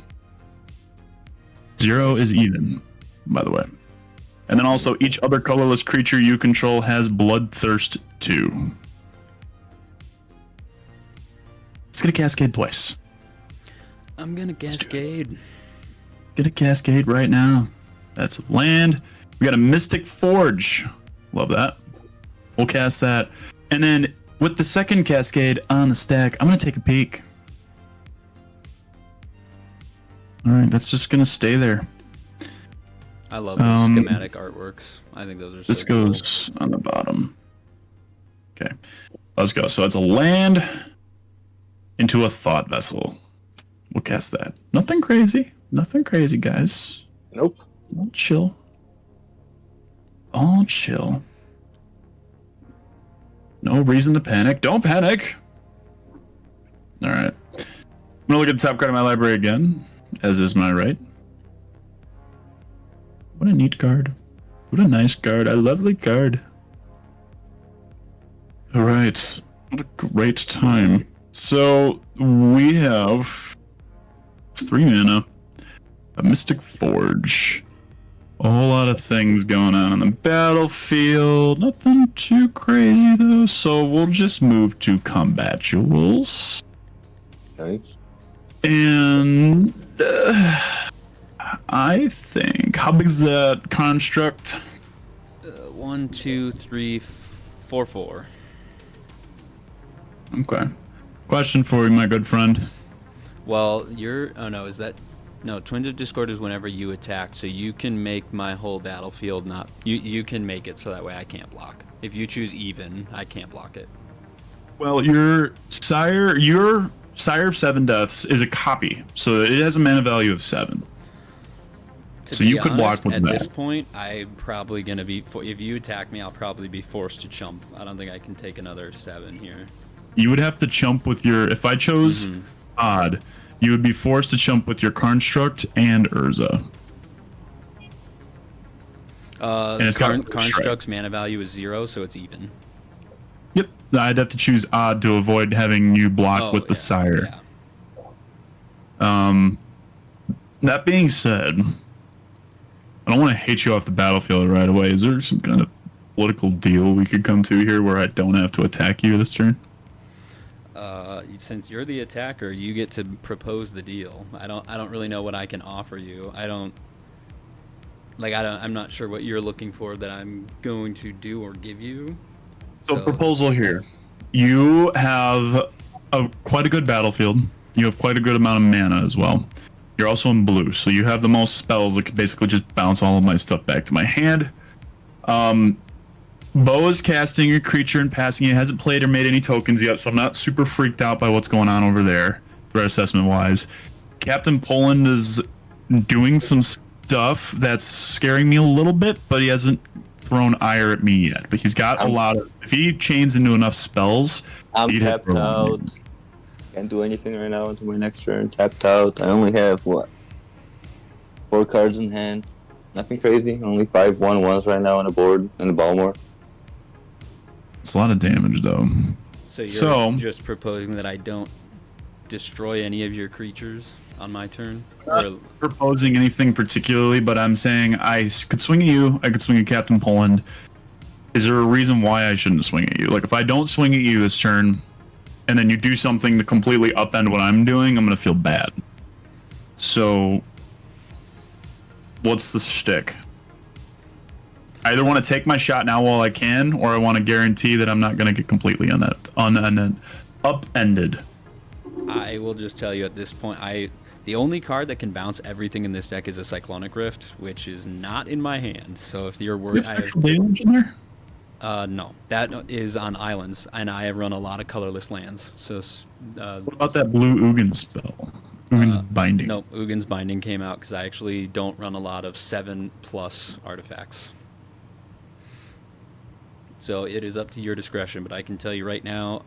0 is even, by the way. And then also, each other colorless creature you control has Bloodthirst 2. It's gonna cascade twice. I'm gonna cascade. Get a cascade right now. That's land. We got a Mystic Forge. Love that. We'll cast that. And then with the second cascade on the stack, I'm gonna take a peek. Alright, that's just gonna stay there. I love those schematic artworks. I think those are so This cool. goes on the bottom. Okay. Let's go. So it's a land into a Thought Vessel. We'll cast that. Nothing crazy. Nothing crazy, guys. Nope. All chill. All chill. No reason to panic. Don't panic. All right. I'm gonna look at the top card of my library again, as is my right. What a neat card. What a nice card. A lovely card. All right. What a great time. So we have 3 mana, a Mystic Forge, a whole lot of things going on the battlefield. Nothing too crazy though. So we'll just move to Combat Jewels. Nice. And I think, how big is that construct? 1, 2, 3, 4, 4. Okay. Question for you, my good friend. Well, is that... No, Twins of Discord is whenever you attack, so you can make my whole battlefield not... You can make it so that way I can't block. If you choose even, I can't block it. Well, your Sire of 7 Deaths is a copy, so it has a mana value of 7. To So be you could block honest, with at that. this point, I'm probably going to be... If you attack me, I'll probably be forced to chump. I don't think I can take another 7 here. You would have to chump with your... If I chose odd, you would be forced to chump with your Construct and Urza. And it's got Construct's mana value is 0, so it's even. Yep. I'd have to choose odd to avoid having you block with the Sire. Yeah. That being said, I don't want to hate you off the battlefield right away. Is there some kind of political deal we could come to here where I don't have to attack you this turn? Since you're the attacker, you get to propose the deal. I don't really know what I can offer you. I'm not sure what you're looking for that I'm going to do or give you. So proposal here. You have quite a good battlefield. You have quite a good amount of mana as well. You're also in blue, so you have the most spells that could basically just bounce all of my stuff back to my hand. Bo is casting a creature and passing it. Hasn't played or made any tokens yet, so I'm not super freaked out by what's going on over there, threat assessment wise. Captain Poland is doing some stuff that's scaring me a little bit, but he hasn't thrown ire at me yet. But he's got a lot of... If he chains into enough spells, I'm he'd hit tapped out. Can't do anything right now until my next turn. Tapped out. I only have, 4 cards in hand. Nothing crazy. Only 5 1/1s right now on the board in the Balmore. It's a lot of damage, though. So you're just proposing that I don't destroy any of your creatures on my turn? Not proposing anything particularly, but I'm saying I could swing at you. I could swing at Captain Poland. Is there a reason why I shouldn't swing at you? Like, if I don't swing at you this turn, and then you do something to completely upend what I'm doing, I'm going to feel bad. So, what's the shtick? I either want to take my shot now while I can, or I want to guarantee that I'm not going to get completely upended. I will just tell you at this point, the only card that can bounce everything in this deck is a Cyclonic Rift, which is not in my hand. So if you're worried, There's actual damage in there? No, that is on islands, and I have run a lot of colorless lands. So what about that blue Ugin spell? Ugin's Binding. No, Ugin's Binding came out because I actually don't run a lot of 7+ artifacts. So it is up to your discretion, but I can tell you right now,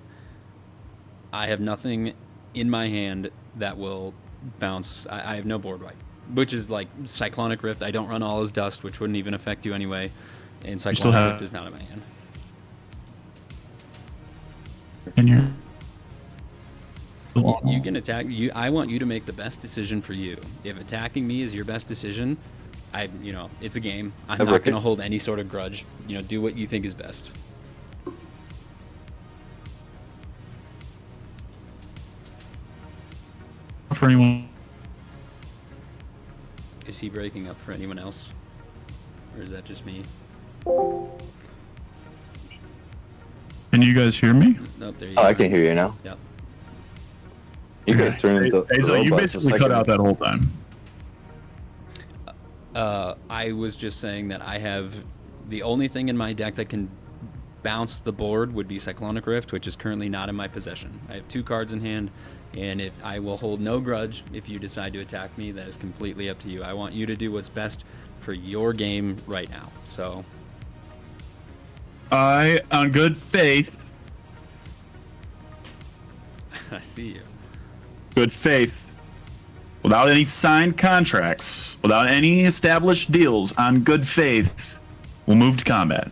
I have nothing in my hand that will bounce. I have no board wipe, which is like Cyclonic Rift. I don't run all as dust, which wouldn't even affect you anyway, and still Cyclonic have- Rift is not in my hand. And you're. You can attack. I want you to make the best decision for you. If attacking me is your best decision, it's a game. I'm Never not going to could- hold any sort of grudge. Do what you think is best. For anyone. Is he breaking up for anyone else, or is that just me? Can you guys hear me? Nope, there you Oh, go. I can hear you now. Yep. You could turn into Hey, so you robots a basically cut second. out that whole time. I was just saying that I have the only thing in my deck that can bounce the board would be Cyclonic Rift, which is currently not in my possession. I have 2 cards in hand, and if I will hold no grudge if you decide to attack me. That is completely up to you. I want you to do what's best for your game right now. So I, on good faith, I see you. good faith, without any signed contracts, without any established deals, on good faith, we'll move to combat.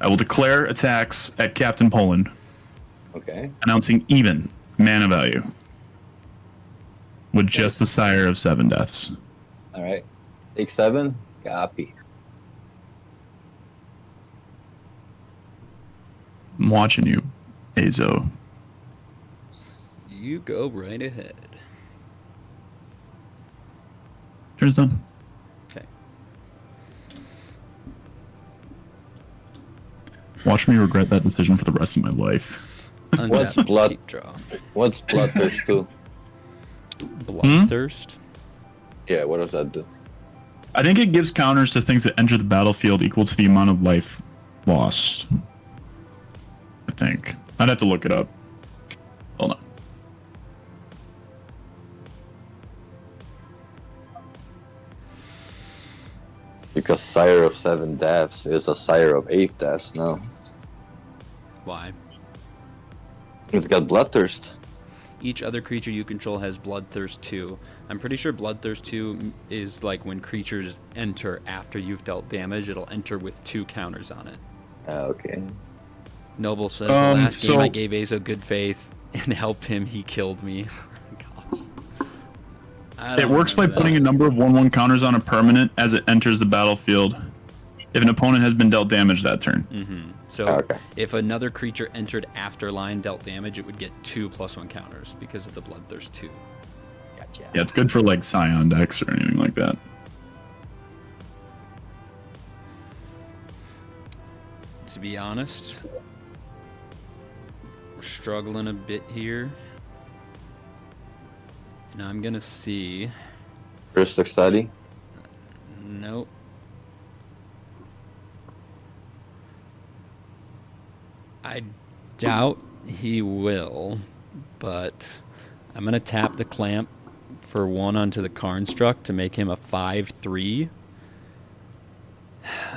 I will declare attacks at Captain Poland, Okay. announcing even mana value with just the Sire of 7 deaths. All right. Take 7. Copy. I'm watching you, Azo. You go right ahead. Turn's done. Okay. Watch me regret that decision for the rest of my life. What's Untap, blood- cheap draw. What's Bloodthirst 2? Bloodthirst. Yeah, what does that do? I think it gives counters to things that enter the battlefield equal to the amount of life lost. I think. I'd have to look it up. Hold on. Because Sire of 7 deaths is a Sire of 8 deaths now. Why? It's got Bloodthirst. Each other creature you control has Bloodthirst 2. I'm pretty sure Bloodthirst 2 is like when creatures enter after you've dealt damage, it'll enter with 2 counters on it. Okay. Noble says, the last game so- I gave Azo good faith and helped him, he killed me. Gosh. I It don't works by remember putting a this. number of 1/1 counters on a permanent as it enters the battlefield. If an opponent has been dealt damage that turn. Mhm. So Okay. if another creature entered after line dealt damage, it would get 2 +1 counters because of the Bloodthirst 2. Gotcha. Yeah, it's good for like Scion decks or anything like that. To be honest, we're struggling a bit here. And I'm gonna see. First study. Nope. I doubt he will, but I'm gonna tap the clamp for 1 onto the Karnstruct to make him a 5/3.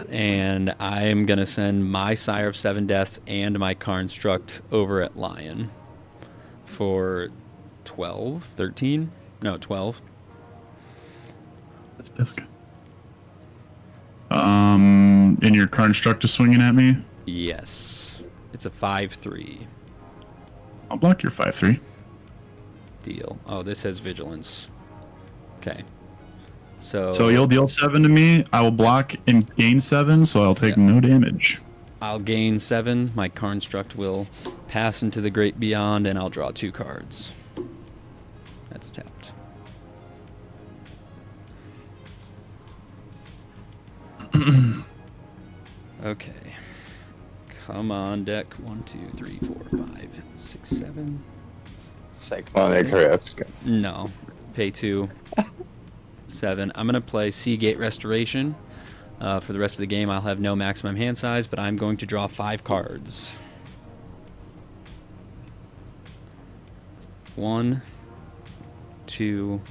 And I'm gonna send my Sire of 7 Deaths and my Karnstruct over at Lion for 12, 13? No, 12. That's disc. And your construct is swinging at me. Yes. It's a 5/3 I'll block your 5/3. deal. Oh, this has vigilance. Okay. So So you'll deal 7 to me. I will block and gain 7, so I'll take Yeah. no damage. I'll gain 7. My Karnstruct will pass into the Great Beyond, and I'll draw 2 cards. That's tapped. Okay. Come on, deck. 1, 2, 3, 4, 5, 6, 7. Cyclonic Rift. No. Pay 2. 7. I'm going to play Seagate Restoration. For the rest of the game, I'll have no maximum hand size, but I'm going to draw 5 cards. 1, 2,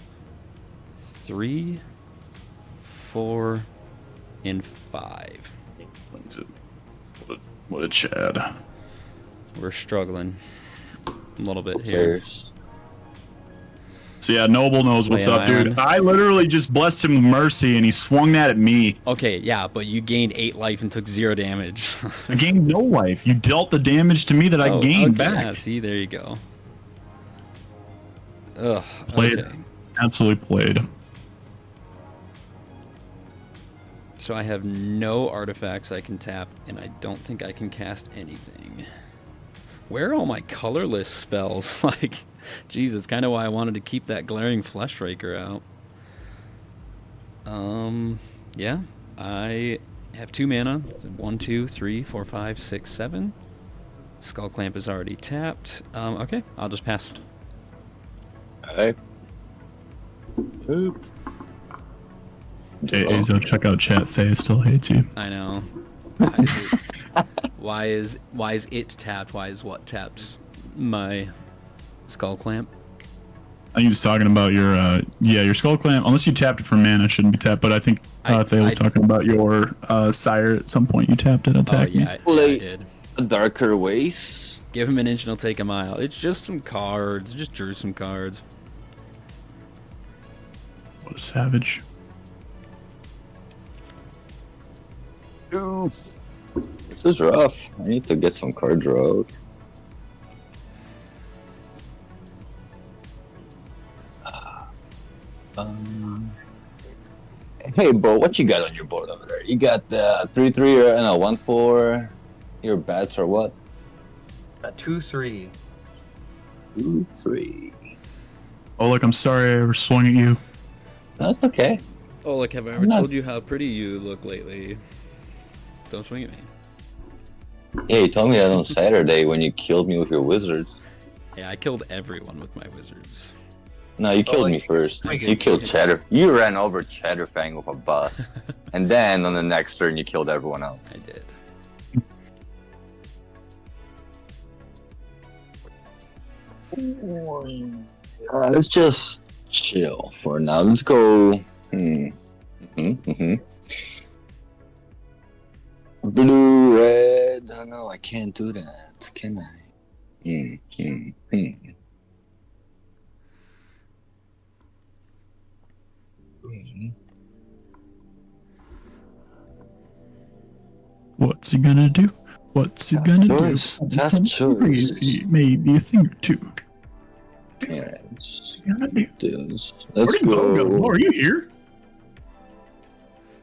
3, 4, and 5. What a Chad. We're struggling a little bit here. Players. So yeah, Noble knows what's Play an up, dude. island. I literally just blessed him with mercy, and he swung that at me. Okay, yeah, but you gained 8 life and took 0 damage. I gained no life. You dealt the damage to me that I Oh, gained okay, back. Yeah, see, there you go. Ugh. Played. Okay. Absolutely played. So I have no artifacts I can tap, and I don't think I can cast anything. Where are all my colorless spells? Like, geez, it's kind of why I wanted to keep that glaring flesh raker out. Yeah, I have 2 mana. 1, 2, 3, 4, 5, 6, 7. Skull Clamp is already tapped. Okay, I'll just pass. Alright. Boop. Hey, Azo, check out chat. Faye still hates you. I know. Why is it tapped? Why is what tapped? My Skull Clamp. I think he's talking about your your Skull Clamp. Unless you tapped it for mana, it shouldn't be tapped. But I think Faye was talking about your Sire. At some point, you tapped it. Attack me. Yeah, I did. Darker Ways. Give him an inch and he'll take a mile. It's just some cards. Just drew some cards. What a savage. This is rough. I need to get some card draw. Hey, Bo, what you got on your board over there? You got 3/3 and a 1/4. Your bats are what? A 2/3. 2/3. Oh, look, I'm sorry I ever swung at you. That's okay. Oh, look, have I ever I'm not- told you how pretty you look lately? Don't swing at me. Yeah, you told me that on Saturday when you killed me with your wizards. Yeah, I killed everyone with my wizards. No, you killed me first. You killed Cheddar. You ran over Cheddarfang with a bus. And then on the next turn, you killed everyone else. I did. Let's just chill for now. Let's go. Blue, red. Oh, no, I can't do that. Can I? What's he gonna do? What's he gonna do? Choice, tough Some choice. crazy, maybe a thing or two. Yeah, let's What's he gonna do? do this. Where Let's did Bo go? go. Are you here?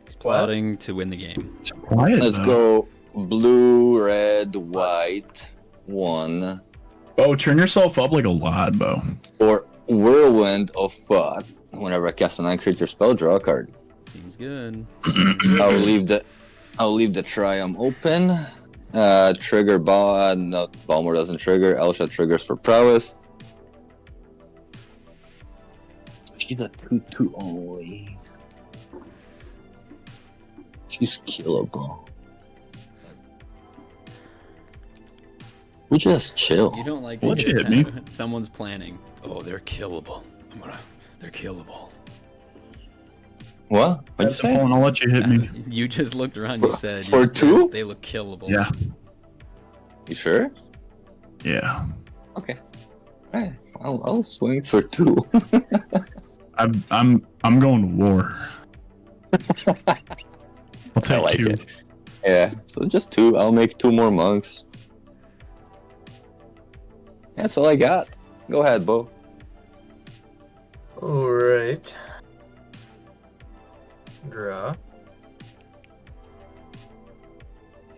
He's plotting to win the game. It's quiet. Let's go. Blue, red, white. 1. Bo, turn yourself up like a lot, Bo. Or Whirlwind of Thought. Whenever I cast a 9-creature spell, draw a card. Seems good. I'll leave the Triumph open. Trigger no, Balmor doesn't trigger. Elsha triggers for prowess. She's a 2/2 only. She's killable. We just chill. You don't like What'd to you hit me? Someone's planning. Oh, they're killable. They're killable. What? What'd you That's the say? phone. I'll let you hit me. You just looked around. You said For two? They look killable. Yeah. You sure? Yeah. Okay. Alright. I'll swing for 2. I'm going to war. I'll take like 2. it. Yeah. So just 2. I'll make 2 more monks. That's all I got. Go ahead, Bo. Alright. Draw.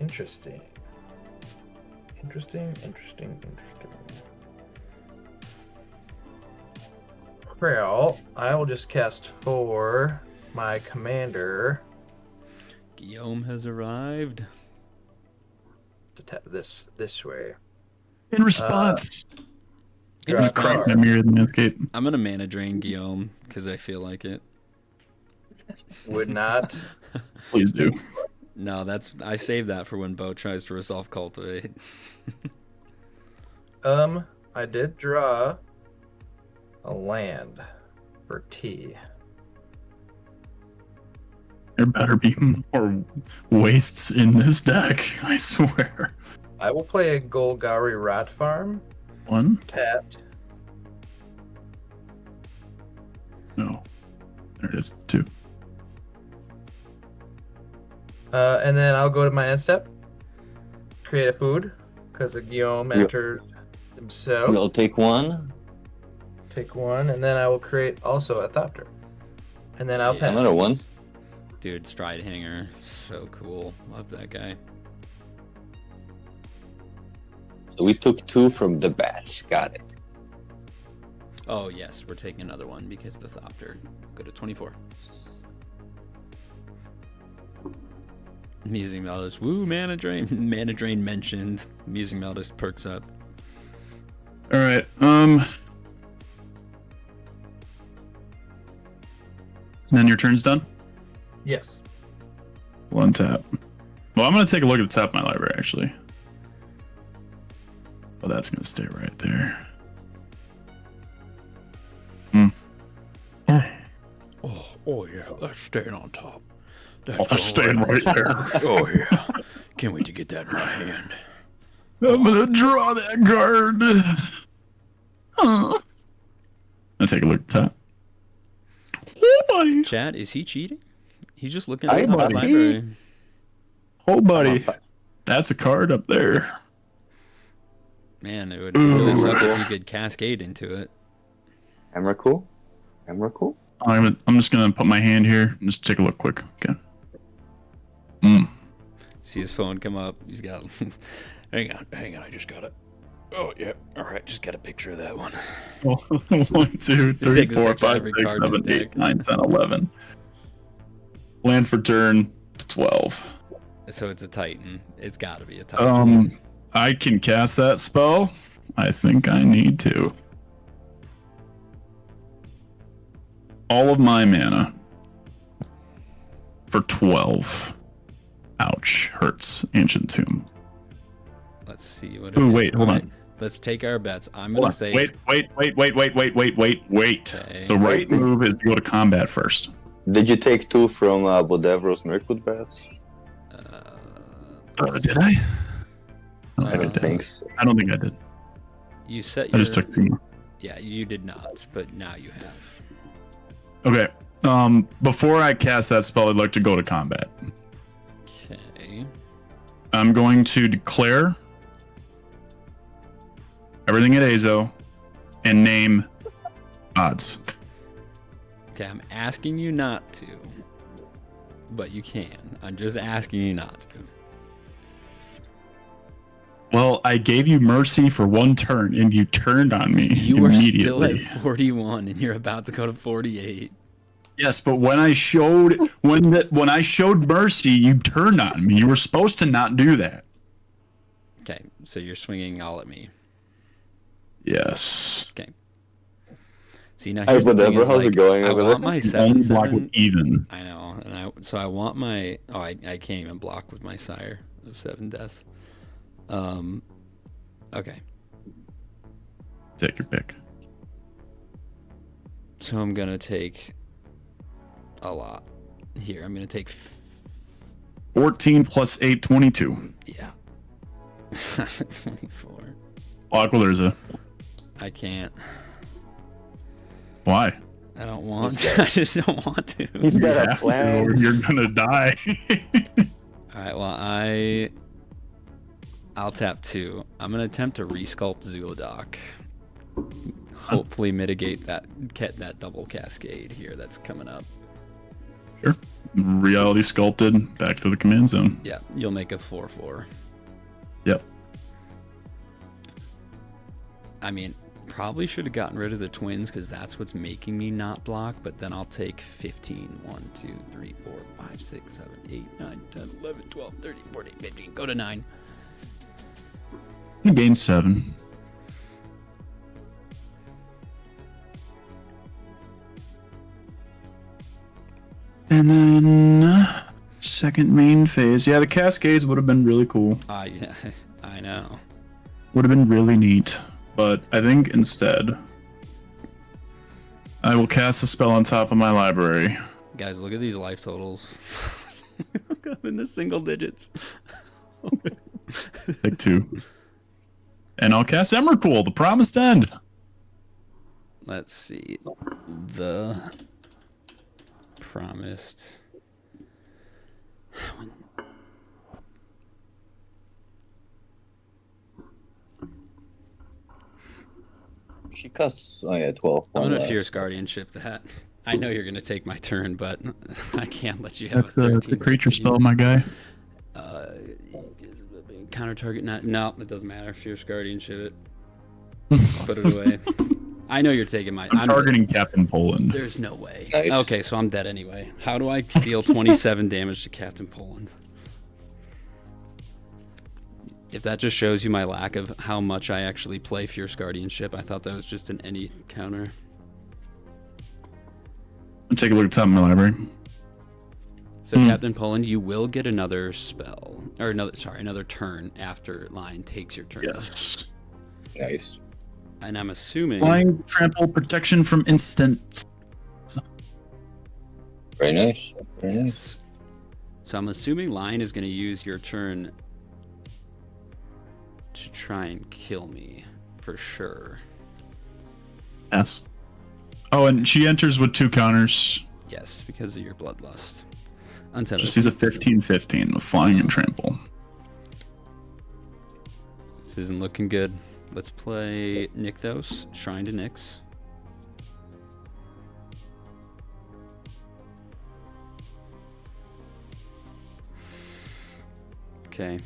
Interesting. Interesting. Well, I will just cast 4 my commander Gyome has arrived. to tap this way. In response, Draw a there's cracks in card. the mirror of the landscape. I'm gonna mana drain Gyome because I feel like it. Would not. Please do. No, I saved that for when Bo tries to resolve cultivate. I did draw a land for T. There better be more wastes in this deck, I swear. I will play a Golgari Rat Farm. One? Tapped. No. There it is. Two. And then I'll go to my end step. Create a food. Because a Gyome Yep. entered himself. You'll take one. Take one, and then I will create also a Thopter. And then I'll Yeah. pass. Another one. Dude, Stride Hanger, so cool. Love that guy. So we took 2 from the bats. Got it. Oh yes, we're taking another one because the Thopter. Go to 24. Musing Meldus. Woo, Mana Drain. Mana Drain mentioned. Musing Meldus perks up. All right. Then your turn's done. Yes. One tap. Well, I'm gonna take a look at the top of my library actually. Oh, that's gonna stay right there. Oh yeah, that's staying on top. Oh, that's staying right there. Oh yeah. Can't wait to get that in my hand. I'm gonna draw that card. I'll take a look at the top. Oh, buddy. Chad, is he cheating? He's just looking at Hey, the top of his buddy. library. Oh, buddy. That's a card up there. Man, it would really suck if you could cascade into it. Emrakul? Emrakul? I'm just gonna put my hand here and just take a look quick. Okay. See his phone come up. He's got. hang on. I just got it. Oh yeah. All right, just got a picture of that one. 1, 2, 3, take a 4, picture of 5, every 6, card in 7, his 8, deck. 9, 10, 11. Land for turn 12. So it's a Titan. It's got to be a Titan. I can cast that spell. I think I need to. All of my mana for 12. Ouch, hurts. Ancient Tomb. Let's see what. Ooh, is. wait, hold Alright, on. Let's take our bets. I'm Hold gonna on. say. Wait. Okay. The right move is to go to combat first. Did you take 2 from Bodevro's Mirkwood bats? Did I? I don't think so. I don't think I did. You set I your. just took 2 more. Yeah, you did not, but now you have. Okay. Before I cast that spell, I'd like to go to combat. Okay. I'm going to declare everything at Azo and name odds. Okay, I'm asking you not to, but you can. I'm just asking you not to. Well, I gave you mercy for 1 turn and you turned on me You are still immediately. at 41, and you're about to go to 48. Yes, but when I showed when I showed mercy, you turned on me. You were supposed to not do that. Okay, so you're swinging all at me. Yes. Okay. See, now Hey, here's the thing whatever, is, how's it like, going I over want there? my You only block 7/7. with even. I know, and I want my. Oh, I can't even block with my Sire of 7 deaths. Okay. Take your pick. So I'm gonna take a lot here. I'm gonna take 14 plus 8, 22. yeah. 24. Block with Urza. I can't. Why? I don't want to. I just don't want to. He's You got a have to, plan. or you're gonna die. All right. Well, I'll tap 2. I'm gonna attempt to resculpt Zhulodok. Hopefully mitigate that double cascade here that's coming up. Sure. Reality sculpted. Back to the command zone. Yeah, you'll make a 4/4. Yep. I mean, probably should have gotten rid of the twins because that's what's making me not block, but then I'll take 15. 1, 2, 3, 4, 5, 6, 7, 8, 9, 10, 11, 12, 13, 14, 15. Go to 9. You gain 7. And then second main phase. Yeah, the cascades would have been really cool. Yeah, I know. Would have been really neat. But I think instead I will cast a spell on top of my library. Guys, look at these life totals. Look up in the single digits. Take 2. And I'll cast Emrakul, the Promised End. Let's see. The Promised. She costs 12. I'm One gonna less. Fierce Guardianship that. I know you're gonna take my turn, but I can't let you have That's a 13. the creature spell, my guy. Counter target. No, it doesn't matter. Fierce Guardianship it. Put it away. I know you're taking my. I'm targeting Captain Poland. There's no way. Nice. Okay, so I'm dead anyway. How do I deal 27 damage to Captain Poland? If that just shows you my lack of how much I actually play Fierce Guardianship, I thought that was just an any counter. Take a look at top of my library. So Captain Poland, you will get another spell, or another turn after Lion takes your turn. Yes. Nice. And I'm assuming. Flying trample protection from instant. Very nice. Very nice. Yes. So I'm assuming Lion is going to use your turn to try and kill me, for sure. Yes. Oh, and she enters with 2 counters. Yes, because of your bloodlust. Until She sees a 15/15 with flying and trample. this isn't looking good. Let's play Nykthos, Shrine to Nyx. Okay.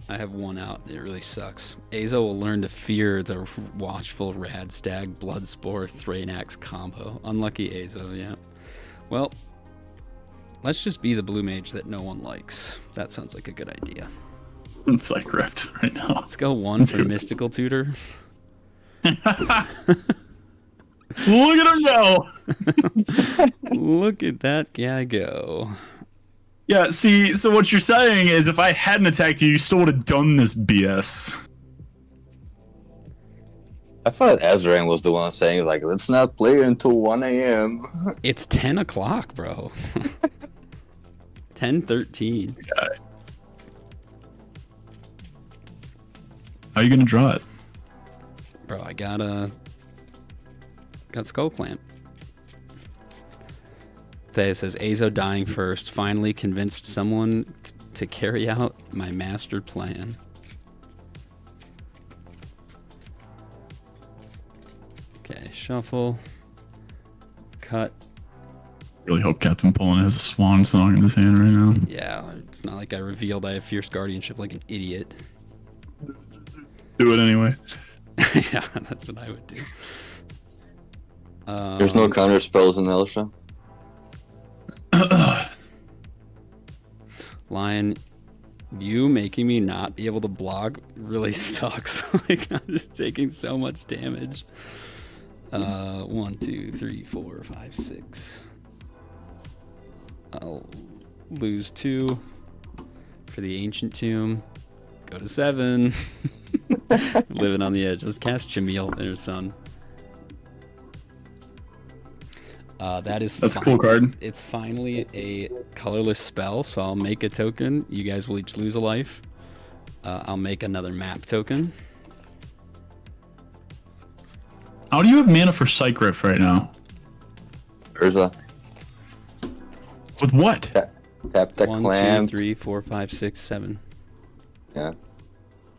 I have one out. It really sucks. Azo will learn to fear the Watchful Radstag Bloodspore Thrainax combo. Unlucky Azo, yeah. Well, let's just be the blue mage that no one likes. That sounds like a good idea. It's like ripped right now. Let's go 1 for Mystical Tutor. Look at him go! Look at that guy go. Yeah, see, so what you're saying is if I hadn't attacked you, you still would have done this BS. I thought Azoreign was the one saying, like, let's not play until 1 a.m. It's 10 o'clock, bro. 10:13. How are you gonna draw it? Bro, I got Skull Clamp. Thea says, Azo dying first finally convinced someone to carry out my master plan. Okay, shuffle. Cut. Really hope Captain Poland has a swan song in his hand right now. Yeah, it's not like I revealed I have Fierce Guardianship like an idiot. Do it anyway. Yeah, that's what I would do. There's no counter spells in Elsha. Lion, you making me not be able to block really sucks. Like, I'm just taking so much damage. 1, 2, 3, 4, 5, 6. I'll lose 2 for the Ancient Tomb. Go to 7. Living on the edge. Let's cast Chameel, Inner Sun. That's a cool card. It's finally a colorless spell, so I'll make a token. You guys will each lose a life. I'll make another map token. How do you have mana for Psych Rift right now? Urza. With what? Tap the 1, 2, clamp. 3, 4, 5, 6, 7. Yeah.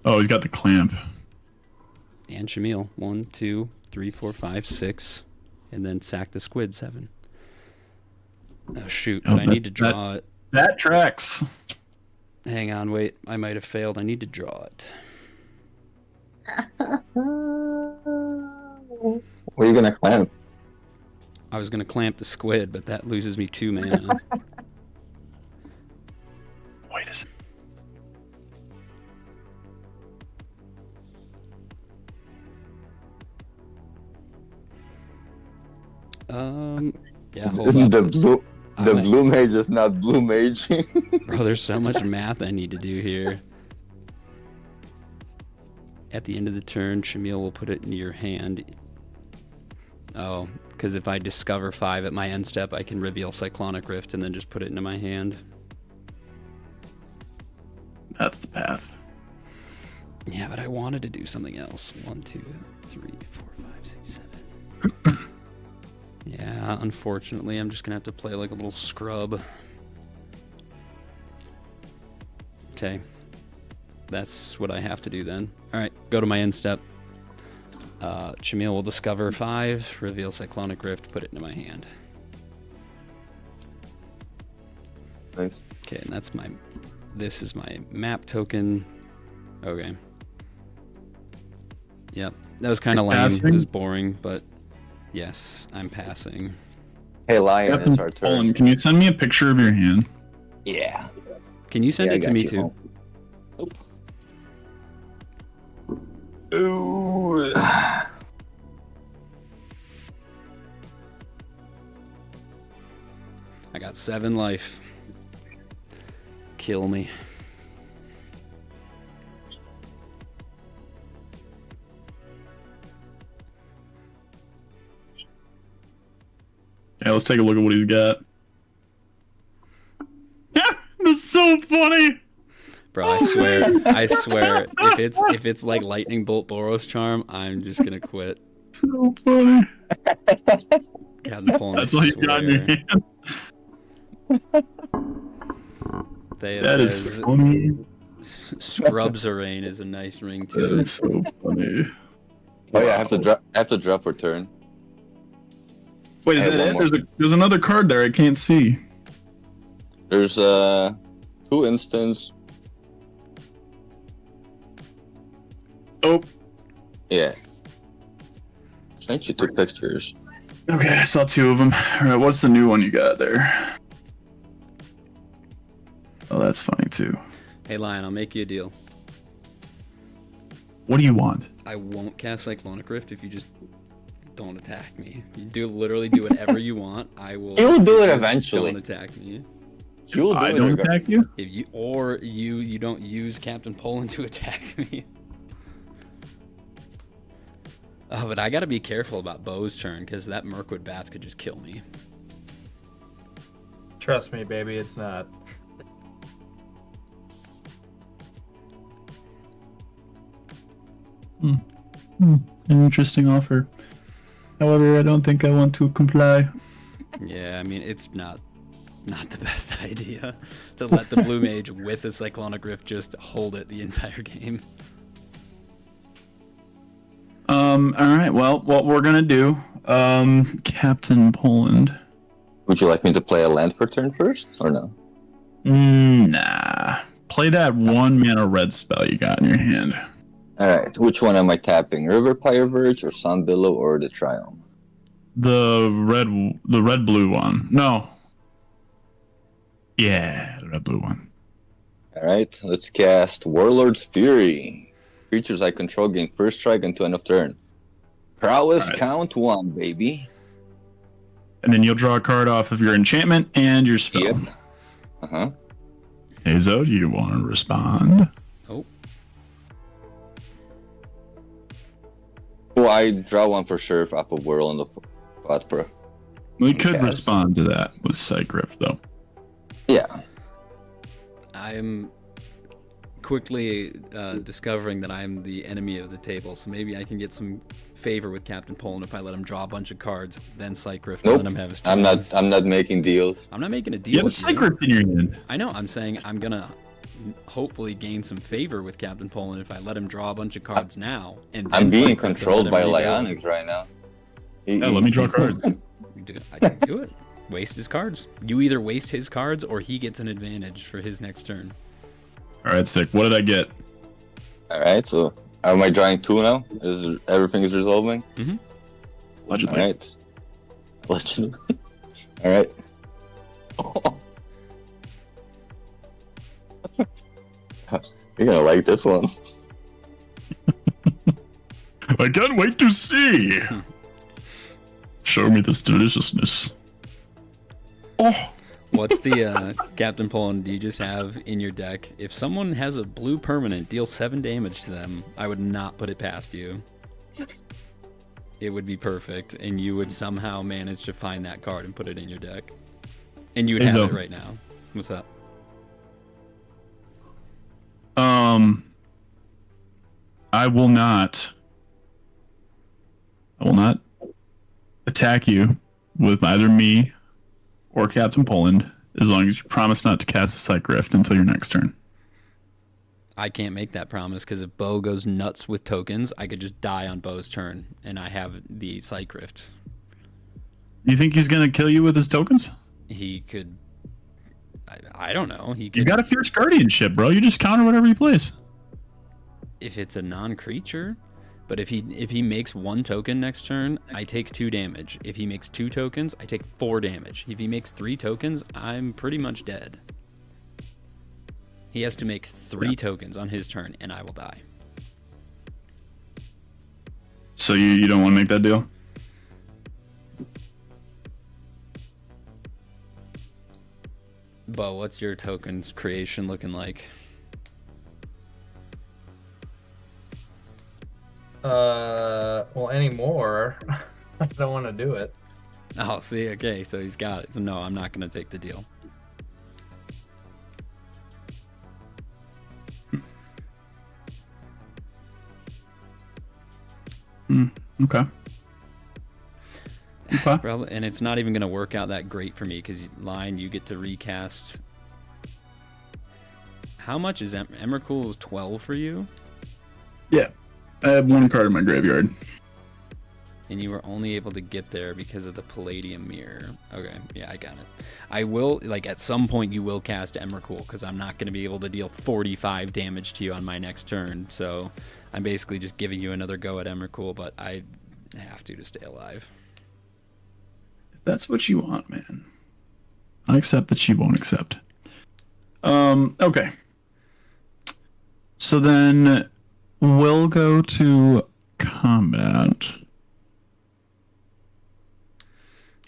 Oh, he's got the clamp. And Chameel. 1, 2, 3, 4, 5, 6. And then sack the squid, 7. Oh, shoot. Oh, But I need to draw it. That tracks. Hang on, wait. I might have failed. I need to draw it. What are you gonna clamp? I was going to clamp the squid, but that loses me 2 mana. Wait a second. Yeah, hold up. The blue mage is not blue mage. Bro, there's so much math I need to do here. At the end of the turn, Chameel will put it into your hand. Oh, because if I discover 5 at my end step, I can reveal Cyclonic Rift and then just put it into my hand. That's the path. Yeah, but I wanted to do something else. 1, 2, 3, 4, 5, 6, 7. Yeah, unfortunately, I'm just gonna have to play like a little scrub. Okay. That's what I have to do then. Alright, go to my end step. Shamil will discover 5, reveal Cyclonic Rift, put it into my hand. Nice. Okay, and that's my... This is my map token. Okay. Yep. That was kind of lame. Passing? It was boring, but yes, I'm passing. Hey, Lion, Captain it's our turn. Poland, can you send me a picture of your hand? Yeah. Can you send Yeah, I it to got me you. too? Ooh. I got 7 life. Kill me. Yeah, let's take a look at what he's got. That's so funny. Bro, I swear, if it's like Lightning Bolt Boros Charm, I'm just gonna quit. So funny. Captain Poland, That's all you got in your hand. That is funny. Scrubzareign is a nice ring to That it. is so funny. Oh yeah, I have to drop for turn. Wait, is Hey, that one it? more. There's another card there I can't see. There's 2 instants. Oh, Yeah. Sent you 2 pictures. okay, I saw 2 of them. All right, what's the new one you got there? Oh, that's funny too. Hey Lion, I'll make you a deal. What do you want? I won't cast Cyclonic Rift if you just don't attack me. You literally do whatever you want. I will. You'll do it just eventually. Don't attack me. You'll do I it. don't regardless. attack you? If you don't use Captain Poland to attack me. Oh, but I gotta be careful about Bo's turn because that Mirkwood Bats could just kill me. Trust me, baby, it's not. An interesting offer. However, I don't think I want to comply. Yeah, I mean it's not the best idea to let the Blue Mage with a Cyclonic Rift just hold it the entire game. All right. Well, what we're gonna do, Captain Poland. Would you like me to play a land for turn first, or no? Nah. Play that 1 mana red spell you got in your hand. Alright, which one am I tapping? River Pyre Verge, or Sun Billow, or the Triumph? The red blue one. No. Yeah, the red blue one. Alright, let's cast Warlord's Fury. Creatures I control gain first strike until end of turn. Prowess Alright. count 1, baby. And then you'll draw a card off of your enchantment and your spell. Yep. Uh-huh. Hazo, do you want to respond? Oh, Well, I draw 1 for sure off of Whirl in the spot for... We could Yes. respond to that with Psygriff, though. Yeah. I'm quickly discovering that I'm the enemy of the table, so maybe I can get some favor with Captain Poland if I let him draw a bunch of cards, then Cycriff, and Nope. let him have his turn. I'm not making deals. I'm not making a You deal have a with you. Psygriff in your hand. I know. I'm saying I'm gonna hopefully gain some favor with Captain Poland if I let him draw a bunch of cards now. And I'm then being Cycriff and controlled let by him reveal. Lyonix right now. Yeah, let me draw cards. I can do it. Waste his cards. You either waste his cards or he gets an advantage for his next turn. All right, sick. What did I get? Alright, so am I drawing 2 now? Everything is resolving? Allegedly. Alright. Allegedly. Alright. You're gonna like this one. I can't wait to see. Show me this deliciousness. Oh, What's the Captain Poland do you just have in your deck? If someone has a blue permanent, deal 7 damage to them, I would not put it past you. it would be perfect, and you would somehow manage to find that card and put it in your deck. And you would have it right now. What's up? I will not attack you with either me or Captain Poland as long as you promise not to cast a Psych Rift until your next turn. I can't make that promise because if Bo goes nuts with tokens, I could just die on Bo's turn, and I have the Psych Rift. You think he's gonna kill you with his tokens? He could. I don't know. He could. You got a Fierce Guardianship, bro. You just counter whatever he plays. If it's a non-creature, but if he makes 1 token next turn, I take 2 damage. If he makes 2 tokens, I take 4 damage. If he makes 3 tokens, I'm pretty much dead. He has to make 3 tokens on his turn, and I will die. So you don't want to make that deal? Bo, what's your tokens creation looking like? Well, anymore, I don't want to do it. Oh, see, okay, so he's got it. So no, I'm not going to take the deal. Okay. Okay. Probably, and it's not even going to work out that great for me because Line, you get to recast. How much is Emrakul is 12 for you? Yeah. I have 1 card in my graveyard. And you were only able to get there because of the Palladium Mirror. Okay, yeah, I got it. I will, like, at some point you will cast Emrakul because I'm not going to be able to deal 45 damage to you on my next turn. So I'm basically just giving you another go at Emrakul, but I have to stay alive. If that's what you want, man. I accept that you won't accept. Okay. So then we'll go to combat.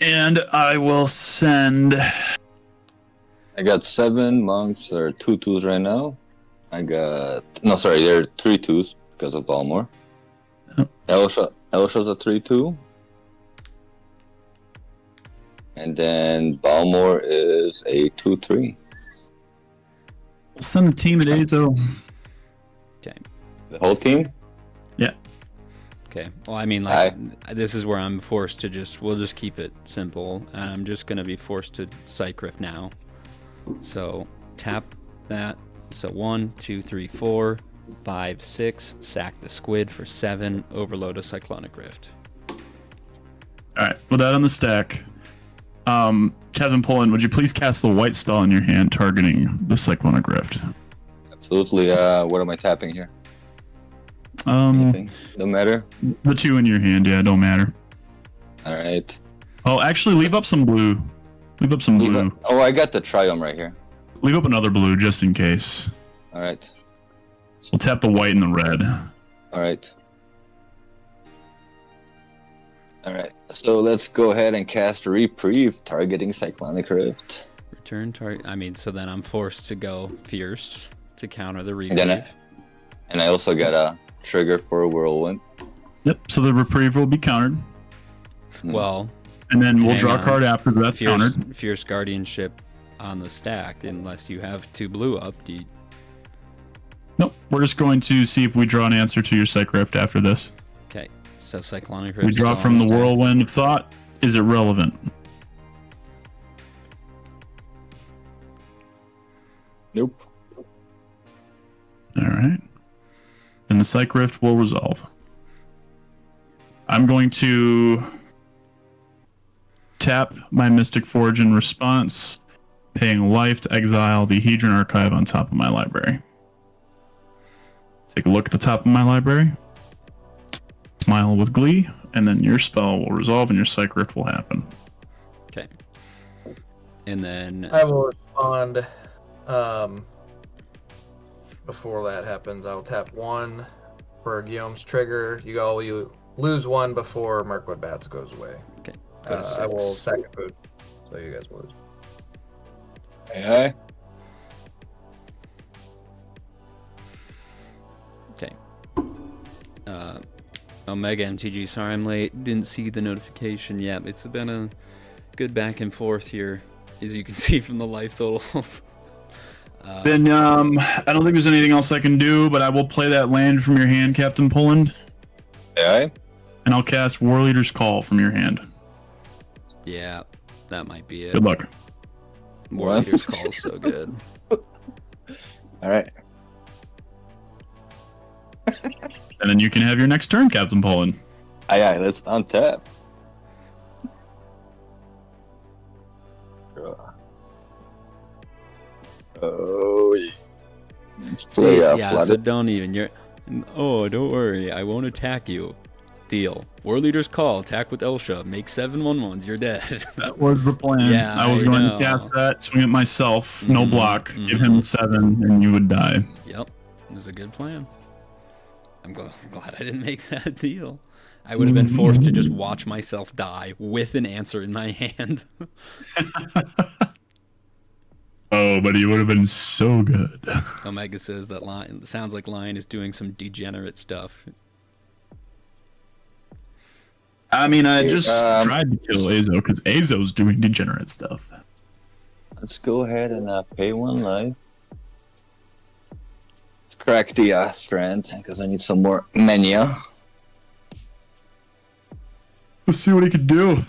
And I will send... I got 7 monks or 2 2s right now. I got... No, sorry, there are 3 2s because of Balmor. Yep. Elsha's a 3-2. And then Balmor is a 2-3. We'll send the team at Azo. Okay. The whole team? Yeah. Okay. Well, I mean, like, this is where I'm forced to we'll just keep it simple. And I'm just going to be forced to Psych Rift now. So, tap that. So, 1, 2, 3, 4, 5, 6. Sack the squid for 7. Overload a Cyclonic Rift. Alright, with that on the stack, Kevin Pullen, would you please cast the white spell in your hand targeting the Cyclonic Rift? Absolutely. What am I tapping here? Anything? No matter? The 2 in your hand, yeah, don't matter. Alright. Oh, actually, leave up some blue. Leave up some blue. Oh, I got the Triumph right here. Leave up another blue just in case. Alright. We'll tap the white and the red. Alright. Alright. So let's go ahead and cast Reprieve, targeting Cyclonic Rift. Return target. I mean, so then I'm forced to go Fierce to counter the And Reprieve. and I also got a trigger for Whirlwind. Yep, so the reprieve will be countered. Well, And then we'll hang draw a on. card after that's countered. Fierce Guardianship on the stack, unless you have 2 blue up. Nope, we're just going to see if we draw an answer to your Psych Rift after this. Okay, so Cyclonic Rift. We draw from the Whirlwind of Thought. Is it relevant? Nope. Alright. And the Psych Rift will resolve. I'm going to tap my Mystic Forge in response, paying life to exile the Hedron Archive on top of my library. Take a look at the top of my library. Smile with glee, and then your spell will resolve and your Psych Rift will happen. Okay. And then I will respond. Before that happens, I will tap 1 for Guillaume's trigger. You lose 1 before Mirkwood Bats goes away. okay, go to 6. I will sack the food, so you guys will lose. Hey. Okay. Omega MTG, sorry I'm late. Didn't see the notification yet. It's been a good back and forth here, as you can see from the life totals. Then I don't think there's anything else I can do, but I will play that land from your hand, Captain Poland. Yeah. And I'll cast War Leader's Call from your hand. Yeah, that might be it. Good luck. War Leader's Call is so good. All right. And then you can have your next turn, Captain Poland. Aye, let's untap. Oh, yeah. Let's play yeah, so flooded. don't even. Oh, don't worry. I won't attack you. Deal. War Leader's Call. Attack with Elsha. Make 7/1/1s. You're dead. That was the plan. Yeah, I was I going know. to cast that, swing it myself, no Mhm, block, give him 7, and you would die. Yep. It was a good plan. I'm glad I didn't make that deal. I would have been forced to just watch myself die with an answer in my hand. Oh, but he would have been so good. Omega says that Lion sounds like Lion is doing some degenerate stuff. I mean, I just Um, tried to kill Azo because Azo's doing degenerate stuff. Let's go ahead and pay 1 life. Let's crack the strand because I need some more mania. Let's see what he can do.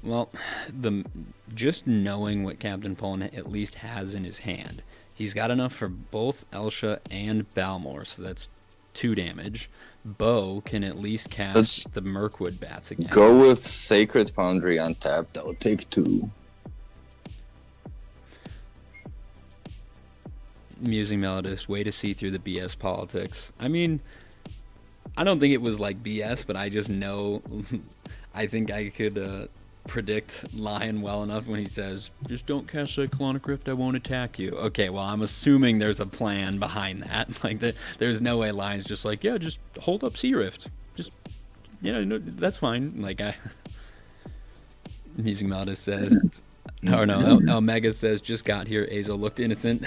Well, just knowing what Captain Poland at least has in his hand, he's got enough for both Elsha and Balmor, so that's 2 damage. Bo can at least cast Let's the Mirkwood bats again. Go with Sacred Foundry untapped. That will take 2. Musing Melodist, way to see through the BS politics. I mean, I don't think it was like BS, but I just know, I think I could predict Lion well enough when he says, just don't cast Cyclonic Rift, I won't attack you. Okay, well, I'm assuming there's a plan behind that. Like, there's no way Lion's just like, yeah, just hold up Sea Rift. Just, no, that's fine. Like, Musing Melodist says, or no, Omega says, just got here, Azo looked innocent.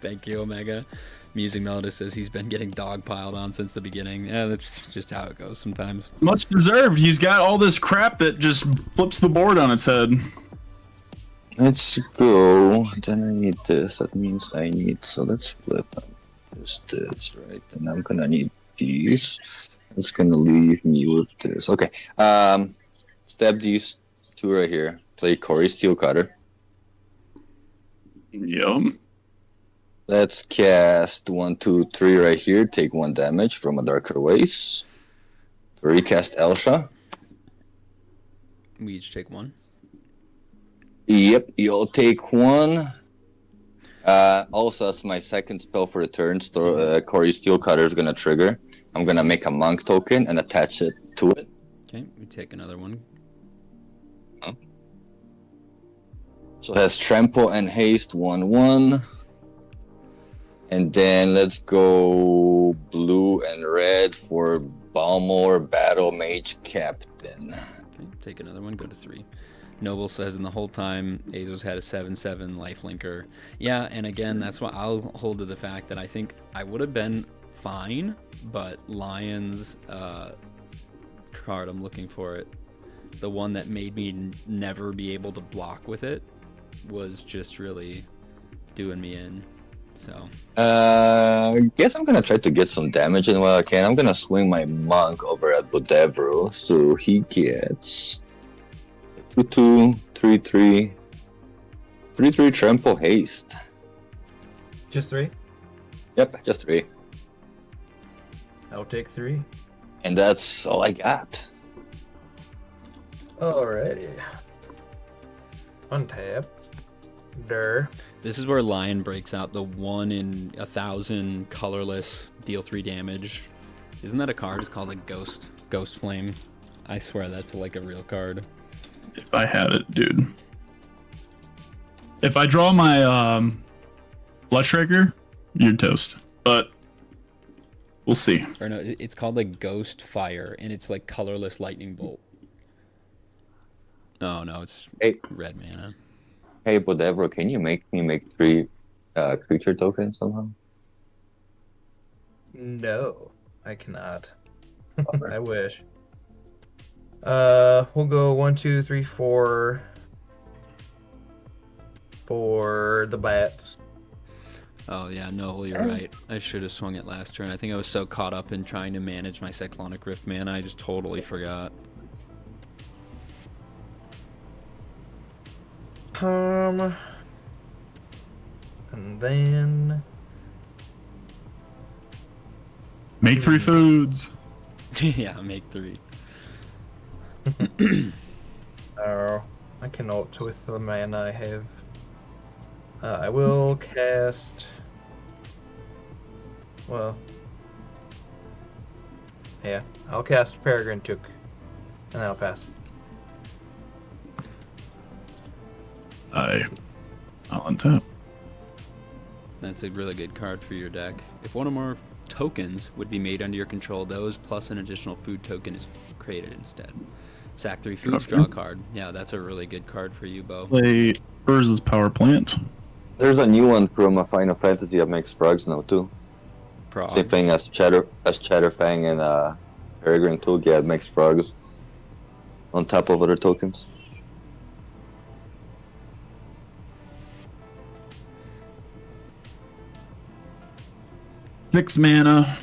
Thank you, Omega. Musing Melodist says he's been getting dogpiled on since the beginning. Yeah, that's just how it goes sometimes. Much deserved. He's got all this crap that just flips the board on its head. Let's go. Then I need this. That means I need. So let's flip this, right? And I'm gonna need these. It's gonna leave me with this. Okay. Stab these 2 right here. Play Corey Steel Cutter. Yum. Let's cast 1, 2, 3 right here. Take 1 damage from a Darker Ways. Recast Elsha. We each take 1. Yep, you'll take 1. Also, that's my second spell for the turn. Corey Steel Cutter is gonna trigger. I'm gonna make a monk token and attach it to it. Okay, we take another 1. So it has Trample and Haste 1/1. And then let's go blue and red for Balmor Battle Mage Captain. Okay, take another 1, go to 3. Noble says in the whole time, Azo's had a 7/7 lifelinker. Yeah, and again, that's why I'll hold to the fact that I think I would have been fine, but Lion's card, I'm looking for it, the one that made me never be able to block with it, was just really doing me in. So I guess I'm gonna try to get some damage in while I can. I'm gonna swing my monk over at Bodevro, so he gets 2/2, 3/3, 3/3 Trample Haste. Just 3? Yep, just 3. I'll take 3. And that's all I got. Alrighty. Untap. Der. this is where Lion breaks out the 1 in 1,000 colorless, deal 3 damage. Isn't that a card? It's called a Ghost Flame. I swear that's like a real card. If I had it, dude. If I draw my Blood Striker, you're toast. But we'll see. Or no, it's called like Ghost Fire, and it's like colorless lightning bolt. Oh no, it's Hey. red mana. Hey, Bodevro, can you make me make 3 creature tokens somehow? No. I cannot. I wish. We'll go 1, 2, 3, 4 for the bats. Oh yeah, no, you're right. I should have swung it last turn. I think I was so caught up in trying to manage my Cyclonic Rift mana, I just totally forgot. And then Make 3 foods. Yeah, make 3. oh, I cannot with the mana I have. I will cast. Well, yeah, I'll cast Peregrine Took, and I'll pass. I'll untap. That's a really good card for your deck. If one or more tokens would be made under your control, those plus an additional food token is created instead. Sack 3 foods, draw a card. Yeah, that's a really good card for you, Bo. Play Urza's Power Plant. There's a new one from Final Fantasy that makes frogs now too. Prog. Same thing as Chatterfang and Peregrine too. Yeah, it makes frogs on top of other tokens. 6 mana.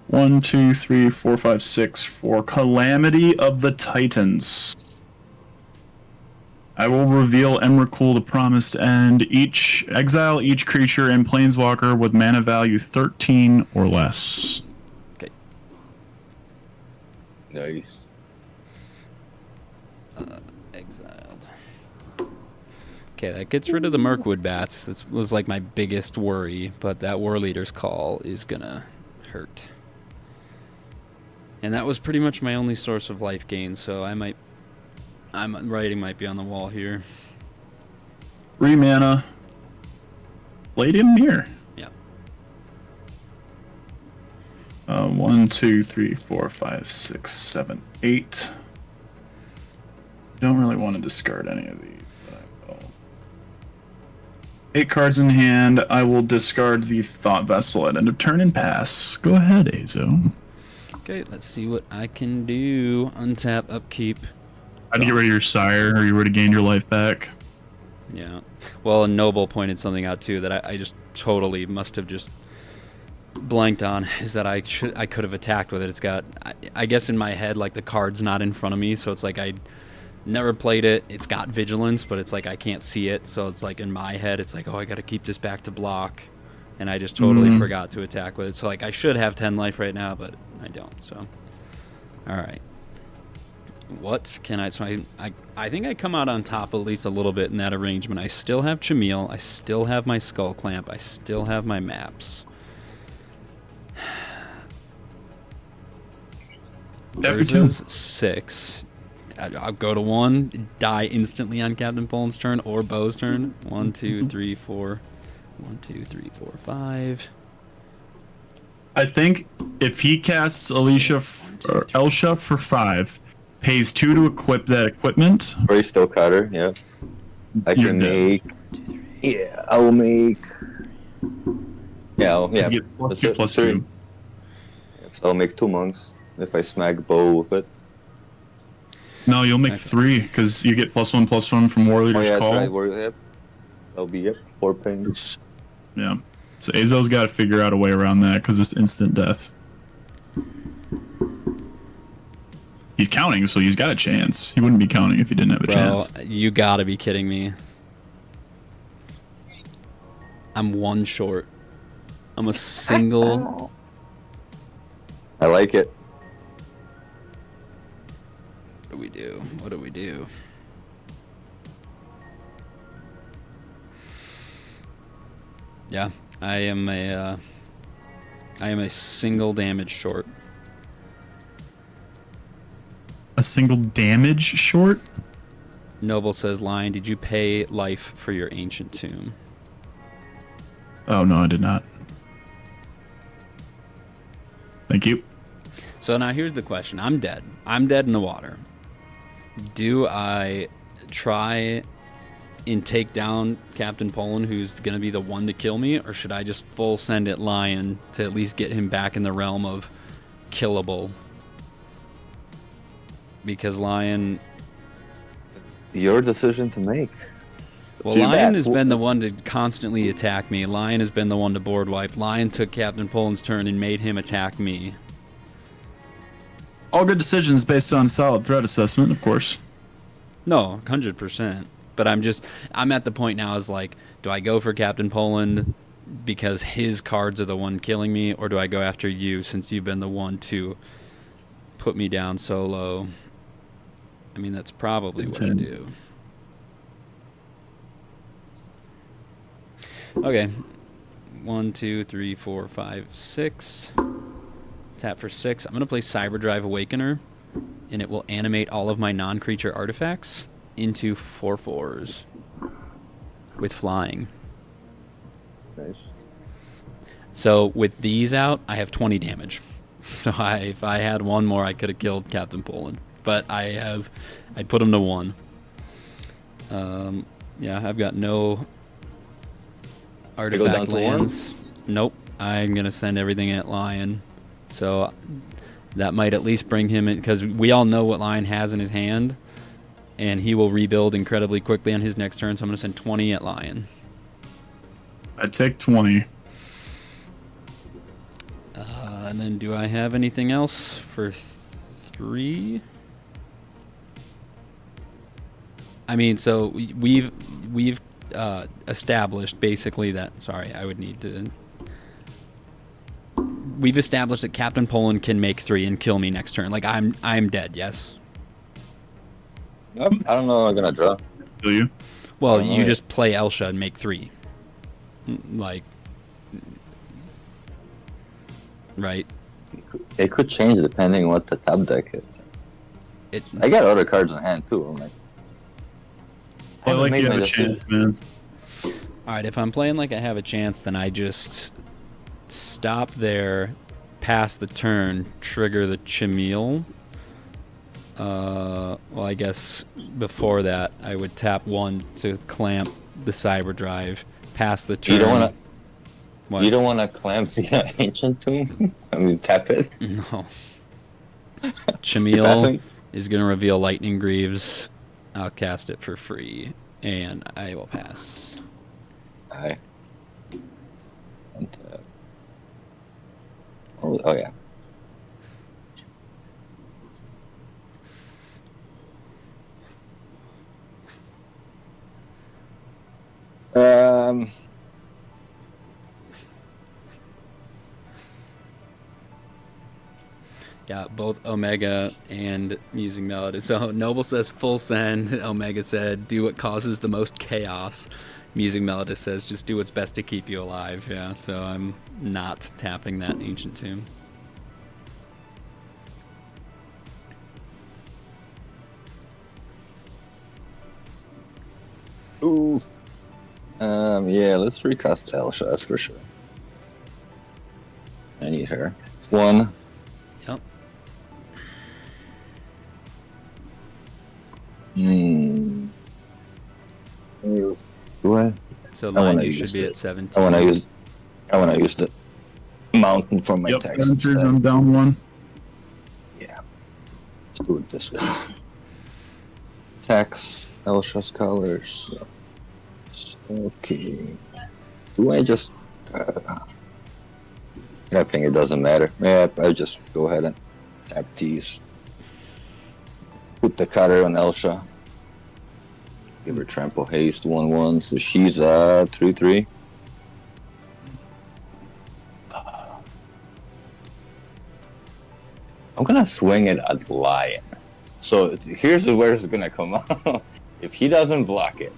1, 2, 3, 4, 5, 6 for Calamity of the Titans. I will reveal Emrakul the Promised End. Exile each creature and planeswalker with mana value 13 or less. Okay. Nice. Exiled. Okay, that gets rid of the Mirkwood Bats. That was like my biggest worry, but that War Leader's Call is gonna hurt. And that was pretty much my only source of life gain, so writing might be on the wall here. 3 mana. Palladium Mirror. Yeah. 1, 2, 3, 4, 5, 6, 7, 8. Don't really want to discard any of these. 8 cards in hand. I will discard the Thought Vessel at end of turn and pass. Go ahead, Azo. Okay, let's see what I can do. Untap, upkeep. How to get rid of your sire, or you were to gain your life back. Yeah. Well, Noble pointed something out too that I just totally must have just blanked on, is that I could have attacked with it. It's got, I guess in my head, like the card's not in front of me, so it's like I never played it. It's got vigilance, but it's like I can't see it, so it's like in my head it's like, oh, I gotta keep this back to block, and I just totally forgot to attack with it. So like I should have 10 life right now, but I don't. So alright, what can I, so I think I come out on top at least a little bit in that arrangement. I still have Chameel, I still have my Skull Clamp, I still have my maps. Urza's 6. I'll go to 1, die instantly on Captain Poland's turn or Bo's turn. 1, 2, 3, 4. 1, 2, 3, 4, 5. I think if he casts Elsha for 5, pays 2 to equip that equipment. Bristol Cutter, yeah. I You're can dead. make. Yeah, I will make. Yeah, yeah. You get plus that's 2 it, plus 3. 2. So I'll make 2 monks if I smack Bow with it. No, you'll make Okay. 3 because you get +1/+1 from War Oh Leader's yeah, Call. that's right. Yep. That'll be 4 pain. Yeah. So Azo's got to figure out a way around that because it's instant death. He's counting, so he's got a chance. He wouldn't be counting if he didn't have a Bro, chance. you gotta be kidding me. I'm 1 short. I'm a single. I like it. What do we do? What do we do? Yeah, I am a single damage short. A single damage short? Noble says, "Lion, did you pay life for your ancient tomb?" Oh, no, I did not. Thank you. So now here's the question. I'm dead. I'm dead in the water. Do I try and take down Captain Poland, who's going to be the one to kill me, or should I just full send it Lion to at least get him back in the realm of killable? Because Lion... Your decision to make. Well, Too Lion bad. has been the one to constantly attack me. Lion has been the one to board wipe. Lion took Captain Poland's turn and made him attack me. All good decisions based on solid threat assessment, of course. No, 100%. But I'm at the point now is like, do I go for Captain Poland because his cards are the one killing me, or do I go after you since you've been the one to put me down so low? I mean, that's probably what I do. Okay. 1, 2, 3, 4, 5, 6. Tap for 6. I'm going to play Cyberdrive Awakener, and it will animate all of my non-creature artifacts into 4/4s with flying. Nice. So with these out, I have 20 damage. So if I had one more, I could have killed Captain Poland. But I put him to 1. Yeah, I've got no artifact down to lands. Nope. I'm going to send everything at Lion. So that might at least bring him in, because we all know what Lion has in his hand, and he will rebuild incredibly quickly on his next turn. So I'm going to send 20 at Lion. I take 20. And then do I have anything else for 3? I mean, so we've established basically that. Sorry, I would need to. We've established that Captain Poland can make 3 and kill me next turn. Like I'm dead. Yes. Nope. I don't know. I'm gonna draw. Do you? Well, Oh, you yeah. just play Elsha and make 3. Like. Right. It could change depending on what the top deck is. It's. I got other cards in hand too. I'm like, I haven't like made you my have a decision. chance, man. All right. If I'm playing like I have a chance, then I just stop there, pass the turn, trigger the Chimil. Well, I guess before that, I would tap 1 to clamp the Cyberdrive, pass the turn. You don't wanna. What? You don't wanna clamp the ancient tomb. I mean, tap it. No. You're Chimil passing? is going to reveal Lightning Greaves. I'll cast it for free, and I will pass. Aye. And, oh yeah. Yeah, both Omega and Music Melody. So Noble says full send. Omega said do what causes the most chaos. Music Melody says just do what's best to keep you alive. Yeah, so I'm not tapping that Ancient Tomb. Ooh. Yeah, let's recast Elsha, that's for sure. I need her. 1. Yep. Hmm. Do I? So wanna mine, you should use be it. at 17. I wanna use the mountain for my Yep, text Adventures, instead. I'm down 1. Yeah. Let's do it this way. Tax, Elsha's colors. Okay. Do I just... I think it doesn't matter. Yeah, I just go ahead and tap these. Put the cutter on Elsha. Give her trample haste 1/1, so she's 3/3. I'm gonna swing it at Lion. So here's where it's gonna come out. If he doesn't block it,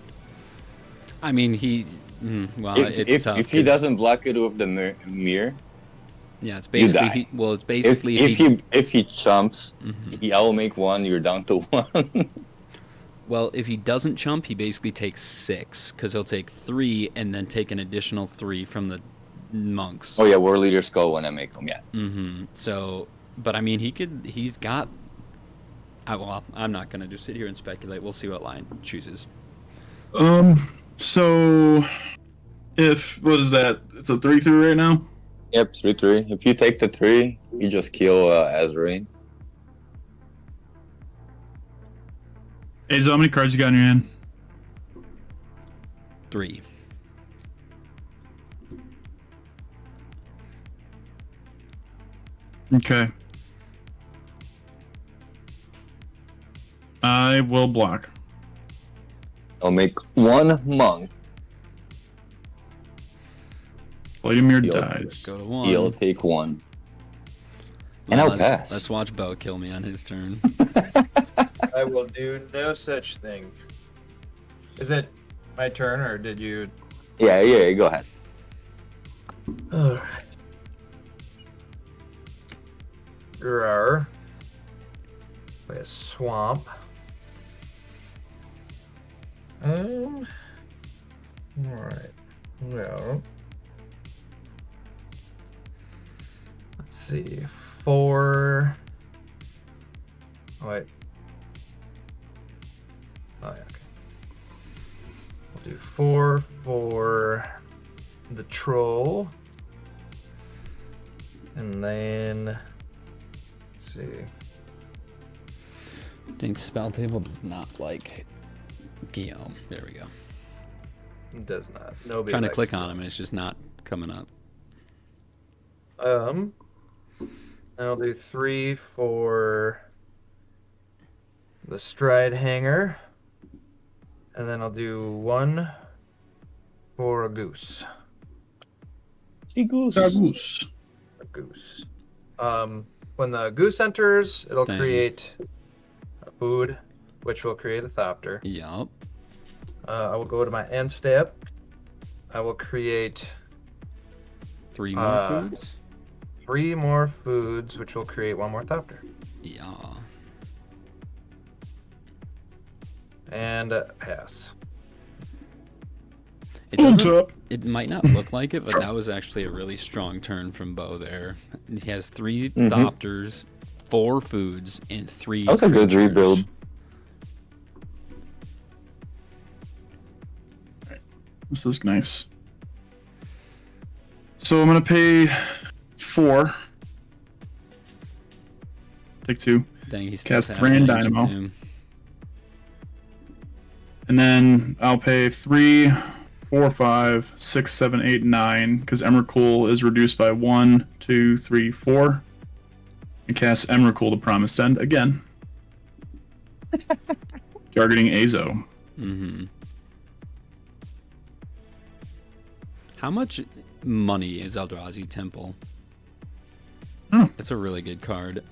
I mean, well, it's if tough. he 'cause- doesn't block it with the mirror, yeah, it's basically. die. It's basically. if he chumps, Mhm. I'll make 1. You're down to 1. Well, if he doesn't chump, he basically takes 6, because he'll take 3 and then take an additional 3 from the monks. Oh yeah, War Leader Skull when I make them. Yeah. Mm-hmm. So, but I mean, he's got. Well, I'm not gonna just sit here and speculate. We'll see what line chooses. So if what is that? It's a 3/3 right now. Yep, 3/3. If you take the 3, you just kill Azoreign. Hey, so how many cards you got in your hand? 3. Okay. I will block. I'll make 1 monk. Vladimir He'll- dies. Go to 1. He'll take 1. And I'll pass. Let's watch Bo kill me on his turn. I will do no such thing. Is it my turn, or did you? Yeah, go ahead. Alright. Grar. Play a swamp. Alright. Well. Let's see. 4. Oh, wait. Oh, yeah, okay. We'll do 4 for the troll. And then. Let's see. Dang, spell table does not like Gyome. There we go. It does not. Nobody Trying to likes click it. on him and it's just not coming up. And I'll do 3 for the stride hanger. And then I'll do 1 for a goose. See goose. A goose. When the goose enters, it'll Same. create a food, which will create a thopter. Yup. I will go to my end step. I will create 3 more foods? 3 more foods, which will create 1 more thopter. Yeah. And pass. It What's doesn't. up? It might not look like it, but that was actually a really strong turn from Bo there. He has 3 Thopters, 4 foods, and 3 That was a good creatures. rebuild. This is nice. So I'm gonna pay 4. Take 2. Dang, he's still Cast tapped 3 and an Ancient Dynamo. Tomb. And then I'll pay 3, 4, 5, 6, 7, 8, 9, because Emrakul is reduced by 1, 2, 3, 4. And cast Emrakul to Promised End again. Targeting Azo. Mm-hmm. How much money is Eldrazi Temple? Oh. It's a really good card.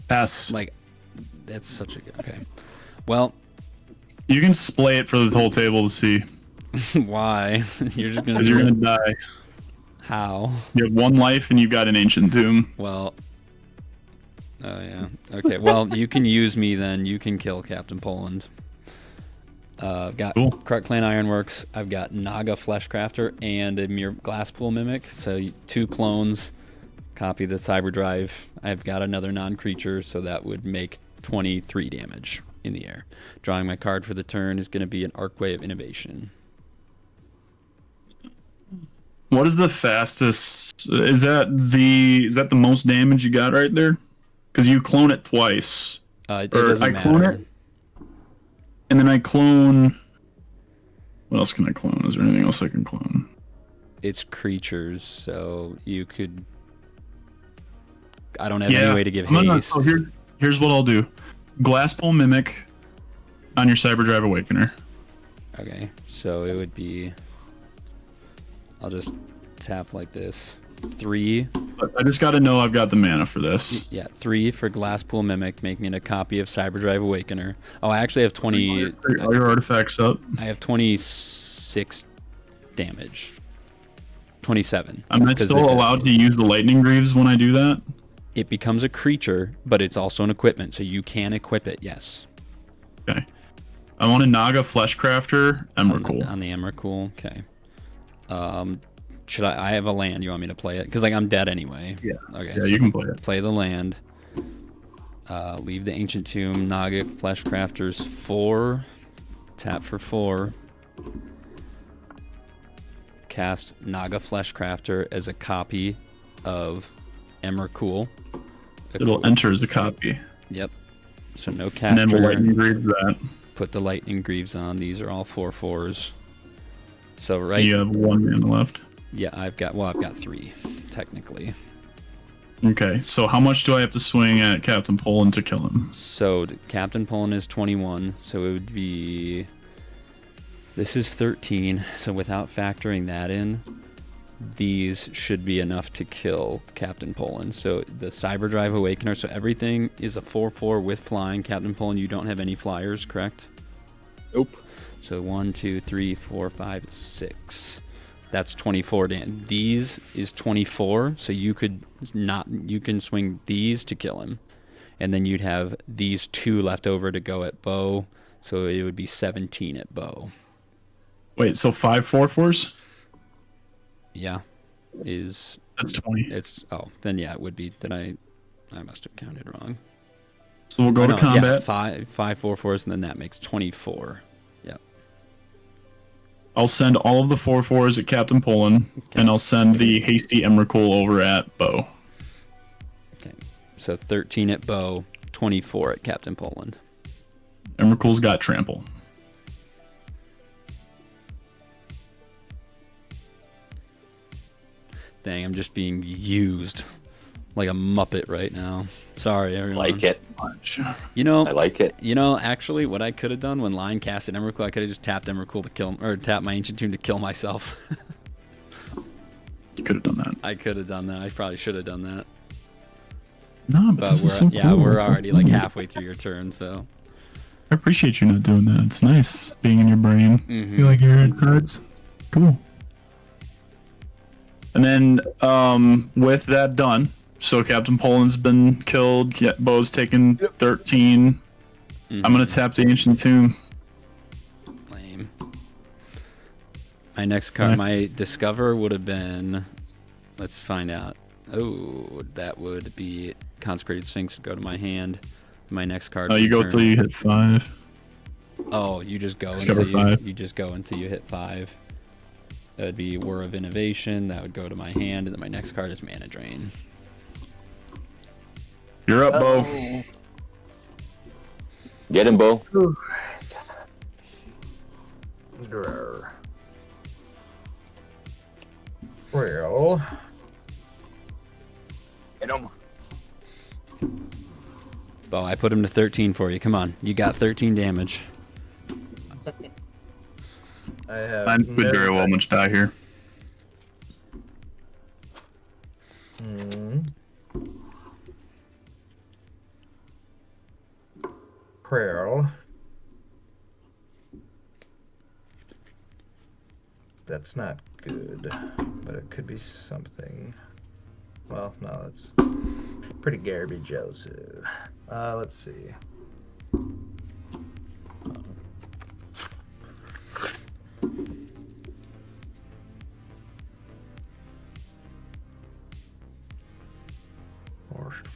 Pass. Like, that's such a good. Okay. Well, You can splay it for the whole table to see, why? You're just gonna. because you're gonna die. How? You have 1 life and you've got an Ancient Tomb. Well. Oh yeah. Okay. Well, you can use me then. You can kill Captain Poland. I've got Cool. Krut Clan Ironworks. I've got Naga Fleshcrafter and a Mere Glasspool Mimic. So 2 clones. Copy the Cyber Drive. I've got another non-creature, so that would make 23 damage in the air. Drawing my card for the turn is going to be an Arcway of Innovation. What is the fastest? Is that the most damage you got right there? Because you clone it twice, It or doesn't I matter. clone it, and then I clone. What else can I clone? Is there anything else I can clone? It's creatures, so you could. I don't have any way to give haste. So here's what I'll do: Glassbowl Mimic on your Cyber Drive Awakener. Okay, so it would be. I'll just tap like this. 3. But I just got to know I've got the mana for this. Yeah, 3 for Glasspool Mimic, making it a copy of Cyber Drive Awakener. Oh, I actually have 20. All your artifacts up. I have 26 damage. 27. Am I 'cause still this has allowed to haste. use the Lightning Greaves when I do that? It becomes a creature, but it's also an equipment, so you can equip it. Yes. Okay. I want a Naga Fleshcrafter Emrakul. On the Emrakul. Okay. Should I have a land? You want me to play it? Because like I'm dead anyway. Yeah. Okay. Yeah, so you can play it. Play the land. Leave the Ancient Tomb. Naga Fleshcrafters 4. Tap for 4. Cast Naga Fleshcrafter as a copy of Emrakul. It'll enter as a copy. Yep. So no And caster. then we'll lightning greaves that. Put the lightning greaves on. These are all 4/4s. So right. You have 1 mana left. Yeah, I've got 3 technically. Okay, so how much do I have to swing at Captain Poland to kill him? So Captain Poland is 21. So it would be. This is 13. So without factoring that in, these should be enough to kill Captain Poland. So the Cyberdrive Awakener. So everything is a 4/4 with flying. Captain Poland, you don't have any flyers, correct? Nope. So 1, 2, 3, 4, 5, 6. That's 24. Dan. These is 24. So you can swing these to kill him, and then you'd have these 2 left over to go at bow. So it would be 17 at bow. Wait, so 5 4/4s? Yeah, is That's 20. it's then yeah, it would be. I must have counted wrong. So we'll go Oh, to no, combat. Yeah, 5 4/4s, and then that makes 24. Yep. I'll send all of the 4/4s at Captain Poland, and I'll send the hasty Emrakul over at bow. Okay. So 13 at bow, 24 at Captain Poland. Emrakul's got trample. Dang, I'm just being used like a muppet right now. Sorry, everyone. Like it. You know, I like it. Actually, what I could have done when Lion casted Emrakul, I could have just tapped Emrakul to kill him, or tapped my Ancient Tomb to kill myself. You could have done that. I could have done that. I probably should have done that. No, but this is so cool. We're already like halfway through your turn, so. I appreciate you not doing that. It's nice being in your brain. Mhm. Feel like your head cards. Cool. And then, with that done, so Captain Poland's been killed. Bo's taken 13. I'm gonna tap the Ancient Tomb. Lame. My next card, my Discover would have been. Let's find out. Oh, that would be Consecrated Sphinx. Would go to my hand. My next card. Oh, you go till you hit 5. Oh, you just go Discover until 5. you just go until you hit 5. That would be War of Innovation. That would go to my hand, and then my next card is Mana Drain. You're up, Bo. Get him, Bo. Well, Get him. Bo, I put him to 13 for you. Come on, you got 13 damage. I have. I could very well much die here. Prayer. That's not good, but it could be something. Well, no, it's pretty garbage, Joseph. Let's see.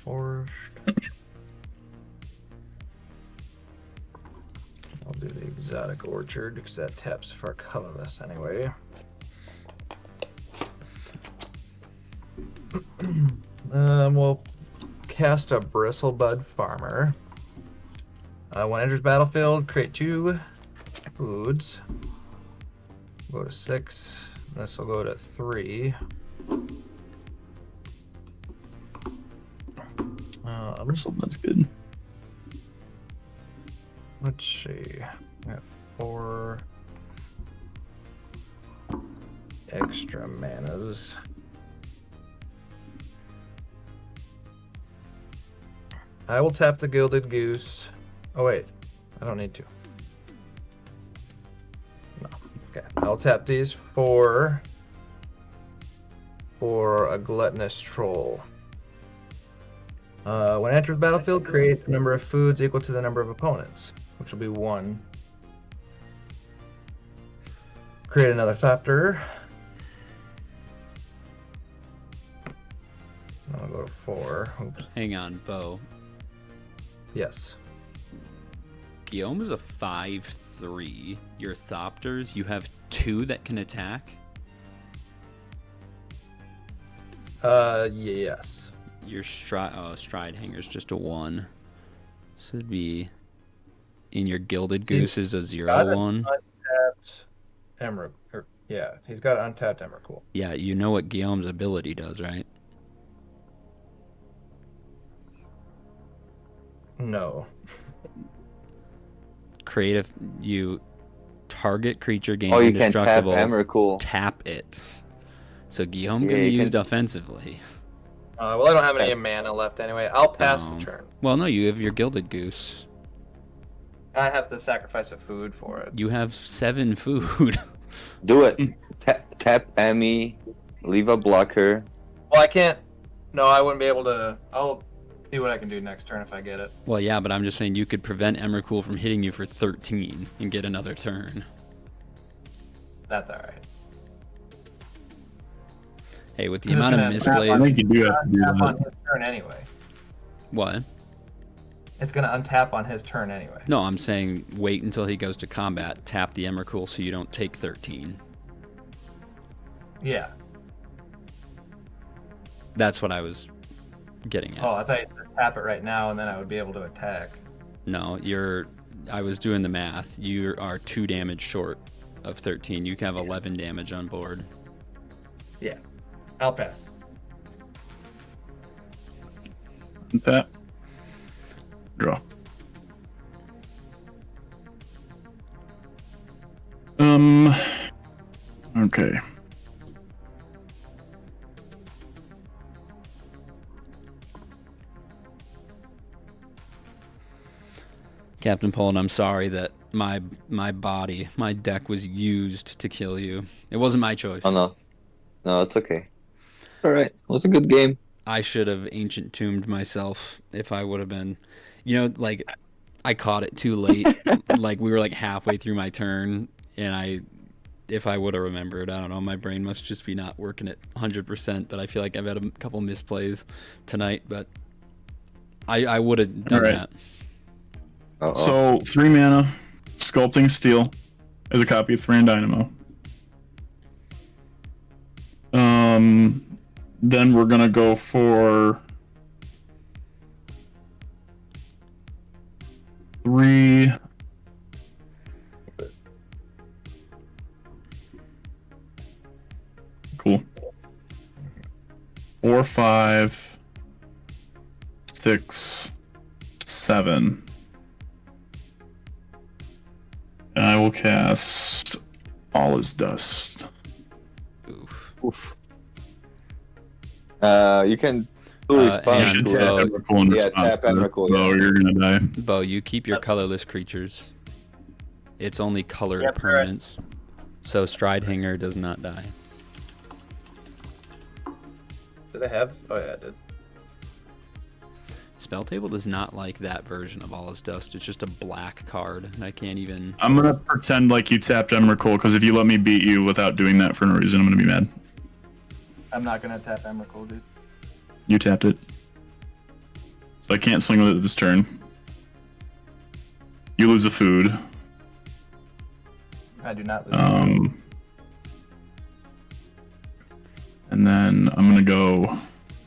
Forest. I'll do the exotic orchard because that taps for colorless anyway. We'll cast a Bristlebud Farmer. When it enters battlefield, create 2 foods. Go to 6. This will go to 3. That's good. Let's see. I got 4 extra manas. I will tap the Gilded Goose. Oh wait, I don't need to. No. Okay, I'll tap these for a Gluttonous Troll. When it enters battlefield, create a number of foods equal to the number of opponents, which will be 1. Create another Thopter. I'll go to 4. Oops. Hang on, Bo. Yes. Gyome is a 5/3. 3. Your Thopters, you have 2 that can attack. Yes. Your stride hanger's just a 1. So it'd be in your Gilded Goose is a 0/1. Untapped Emerald. Yeah, he's got untapped Emrakul. Yeah, you know what Guillaume's ability does, right? No. You target creature gains Oh, you can tap indestructible. Emrakul. Tap it. So Guillaume Yeah, can be you used can- offensively. Well, I don't have any mana left anyway. I'll pass the turn. Well, no, you have your Gilded Goose. I have to sacrifice a food for it. You have 7 food. Do it. Tap Emmy. Leave a blocker. Well, I can't. No, I wouldn't be able to. I'll see what I can do next turn if I get it. Well, yeah, but I'm just saying you could prevent Emrakul from hitting you for 13 and get another turn. That's alright. Hey, with the This is amount of gonna- I misplays... think you do have to do Untap on that. his turn anyway. What? It's gonna untap on his turn anyway. No, I'm saying wait until he goes to combat, tap the Emrakul so you don't take 13. Yeah. That's what I was getting at. Oh, I thought you said tap it right now and then I would be able to attack. No, I was doing the math. You are 2 damage short of 13. You can have 11 damage on board. Yeah. I'll pass. Tap. Draw. Okay. Captain Poland, I'm sorry that my deck was used to kill you. It wasn't my choice. Oh no. No, it's okay. Alright. Well, it's a good game. I should have ancient tombed myself if I would have been, you know, like I caught it too late. Like we were like halfway through my turn, and if I would have remembered, I don't know, my brain must just be not working at 100%. But I feel like I've had a couple misplays tonight, but I would have done Alright. that. So 3 mana, Sculpting Steel as a copy of Thran Dynamo. Then we're gonna go for 3. Cool. 4, 5, 6, 7. And I will cast All Is Dust. Oof. Oof. You can do hang respond on, should to so- tap it. Emrakul in Yeah, response tap to this, Emrakul, so yeah. you're gonna die. Bo, you keep your colorless creatures. It's only colored Yep, you're right. permanents. So Stride Hanger does not die. Did I have? Oh yeah, I did. Spell Table does not like that version of All Is Dust. It's just a black card, and I can't even... I'm gonna pretend like you tapped Emrakul, because if you let me beat you without doing that for no reason, I'm gonna be mad. I'm not gonna tap Emrakul, dude. You tapped it. So I can't swing with it this turn. You lose a food. I do not lose. And then I'm gonna go.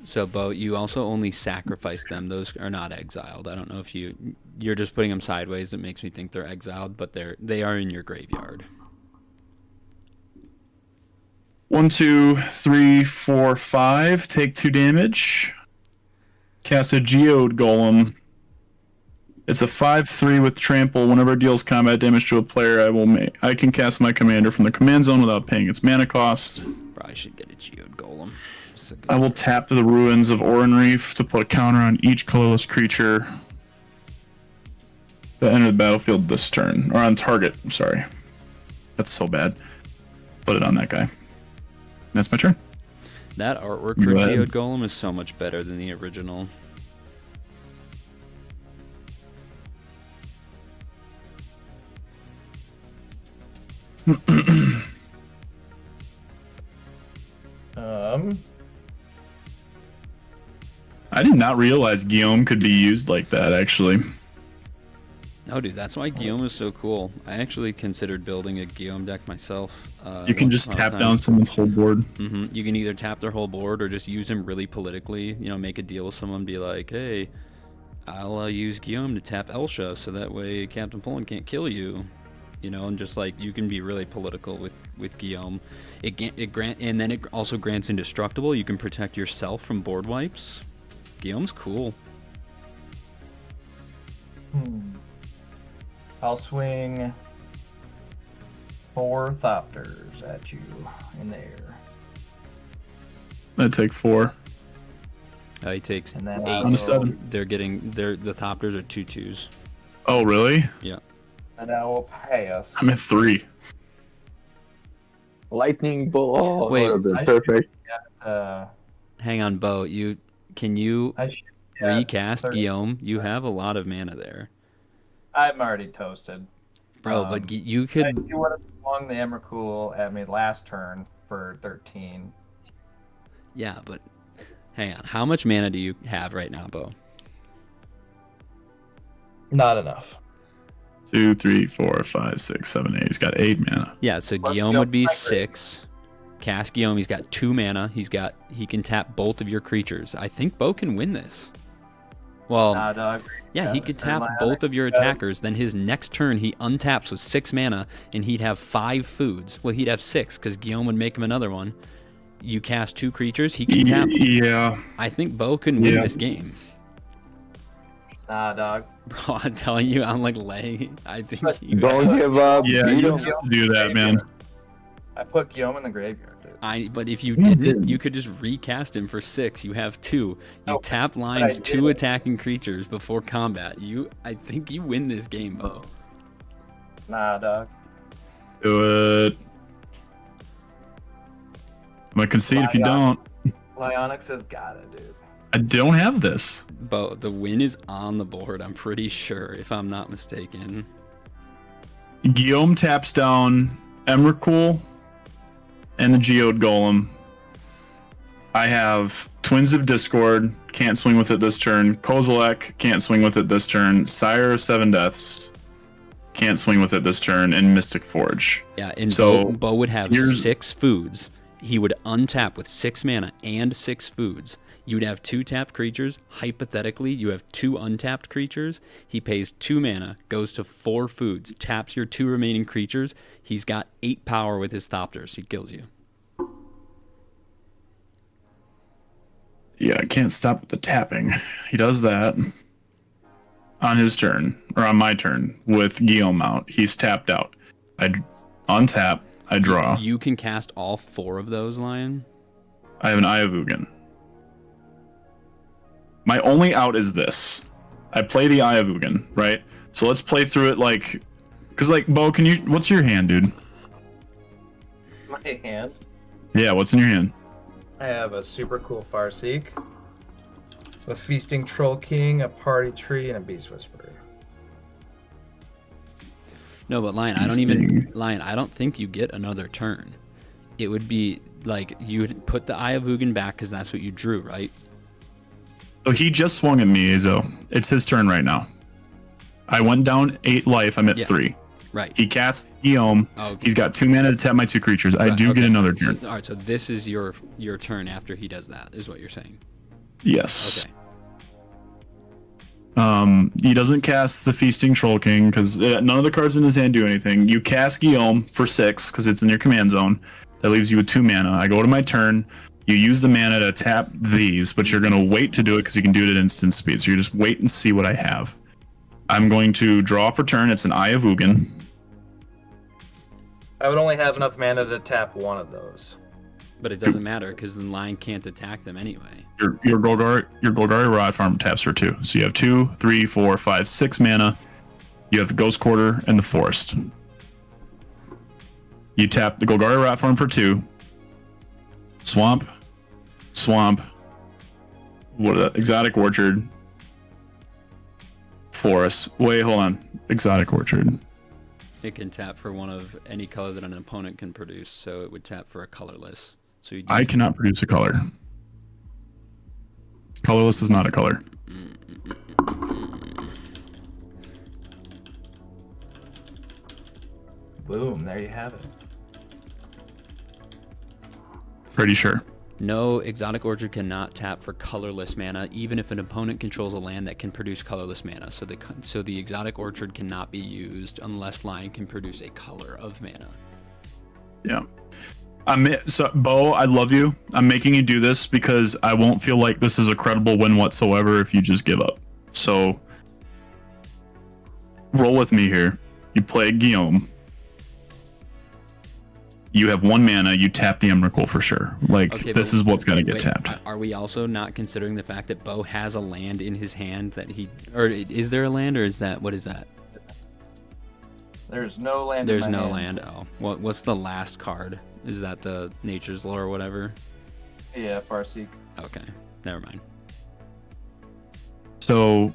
So, Bo, you also only sacrifice them. Those are not exiled. I don't know if you're just putting them sideways. It makes me think they're exiled, but they are in your graveyard. 1, 2, 3, 4, 5. Take 2 damage. Cast a Geode Golem. It's a 5/3 with trample. Whenever it deals combat damage to a player, I can cast my commander from the command zone without paying its mana cost. Probably should get a Geode Golem. It's a good- I will tap the Ruins of Oran Reef to put a counter on each colorless creature that entered the battlefield this turn. Or on target, I'm sorry. That's so bad. Put it on that guy. That's my turn. That artwork for Go ahead. Geode Golem is so much better than the original. I did not realize Gyome could be used like that, actually. Oh, dude, that's why Gyome is so cool. I actually considered building a Gyome deck myself. You can just tap down someone's whole board. You can either tap their whole board or just use him really politically. You know, make a deal with someone, be like, hey, I'll use Gyome to tap Elsha, so that way Captain Poland can't kill you. You know, and just like you can be really political with Gyome. And then it also grants indestructible. You can protect yourself from board wipes. Guillaume's cool. I'll swing 4 Thopters at you in there. I take 4. He takes And then 8. I'll go- They're getting the Thopters are 2/2s. Oh, really? Yeah. And I will pass. I'm at 3. Lightning bolt. Wait, That would've been I perfect. Hang on, Bo. Can you I should, recast 30. Gyome? You have a lot of mana there, I'm already toasted. bro. But you could. You would have swung the Emrakul at me last turn for 13. Yeah, but hang on. How much mana do you have right now, Bo? Not enough. 2, 3, 4, 5, 6, 7, 8. He's got 8 mana. Yeah, so Plus Gyome Gyome would be migrate. 6. Cast Gyome, he's got 2 mana. He can tap both of your creatures. I think Bo can win this. Well, Nah, dog. yeah, he Yeah, could turn tap my both of your other- attackers. Then his next turn, he untaps with 6 mana, and he'd have 5 foods. Well, he'd have 6 because Gyome would make him another one. You cast 2 creatures, he can tap. Yeah. I think Bo can win Yeah. this game. Nah, dog. Bro, I'm telling you, I'm like laying. I think you. Don't give up. Yeah, Beat you 'em. have to do that, man. I put Gyome in the graveyard, dude. But if you You didn't, didn't. you could just recast him for 6. You have 2. You No, tap I lines 2 didn't. attacking creatures before combat. I think you win this game, Bo. Nah, dog. Do it. I'm gonna concede if you don't. Lyonix has got it, dude. I don't have this. Bo, the win is on the board. I'm pretty sure, if I'm not mistaken. Gyome taps down Emrakul and the Geode Golem. I have Twins of Discord, can't swing with it this turn. Kozilek, can't swing with it this turn. Sire of Seven Deaths, can't swing with it this turn. And Mystic Forge. Yeah, and So, Bo would have here's- 6 foods. He would untap with 6 mana and 6 foods. You'd have 2 tapped creatures. Hypothetically, you have 2 untapped creatures. He pays 2 mana, goes to 4 foods, taps your 2 remaining creatures. He's got 8 power with his Thopters. He kills you. Yeah, I can't stop the tapping. He does that on his turn, or on my turn, with Gyome out. He's tapped out. I untap, I draw. You can cast all 4 of those, Lion. I have an Eye of Ugin. My only out is this. I play the Eye of Ugin, right? So let's play through it like... Because, like, Bo, what's your hand, dude? It's my hand. Yeah, what's in your hand? I have a super cool Farseek, a Feasting Troll King, a Party Tree, and a Beast Whisperer. No, but Lion, I don't think you get another turn. It would be like you would put the Eye of Ugin back because that's what you drew, right? So he just swung at me, Azo. It's his turn right now. I went down 8 life. I'm at 3. Right. He cast Gyome. Oh, He's got 2 mana to tap my 2 creatures. I right, do okay. get another turn. So, all right, so this is your turn after he does that, is what you're saying. Yes. Okay. He doesn't cast the Feasting Troll King because none of the cards in his hand do anything. You cast Gyome for 6 because it's in your command zone. That leaves you with 2 mana. I go to my turn. You use the mana to tap these, but you're going to wait to do it because you can do it at instant speed. So you just wait and see what I have. I'm going to draw for turn. It's an Eye of Ugin. I would only have enough mana to tap one of those. But it doesn't matter because the Lion can't attack them anyway. Your Golgari Rod Farm taps for 2. So you have 2, 3, 4, 5, 6 mana. You have the Ghost Quarter and the Forest. You tap the Golgari Rot Farm for 2. Swamp. Exotic Orchard. Forest. Wait, hold on. Exotic Orchard. It can tap for one of any color that an opponent can produce, so it would tap for a colorless. So you I cannot produce a color. Colorless is not a color. Boom, there you have it. Pretty sure. No, Exotic Orchard cannot tap for colorless mana, even if an opponent controls a land that can produce colorless mana. So the Exotic Orchard cannot be used unless Lion can produce a color of mana. Yeah. Bo, I love you. I'm making you do this because I won't feel like this is a credible win whatsoever if you just give up. So, roll with me here. You play Gyome. You have 1 mana. You tap the Emrakul for sure. Like, Okay, this is what's going to get tapped. Are we also not considering the fact that Bo has a land in his hand that or is there a land, or is that, what is that? There's no land. There's in my no hand. land. Oh, what's the last card? Is that the Nature's Law or whatever? Yeah, Farseek. Okay, never mind. So,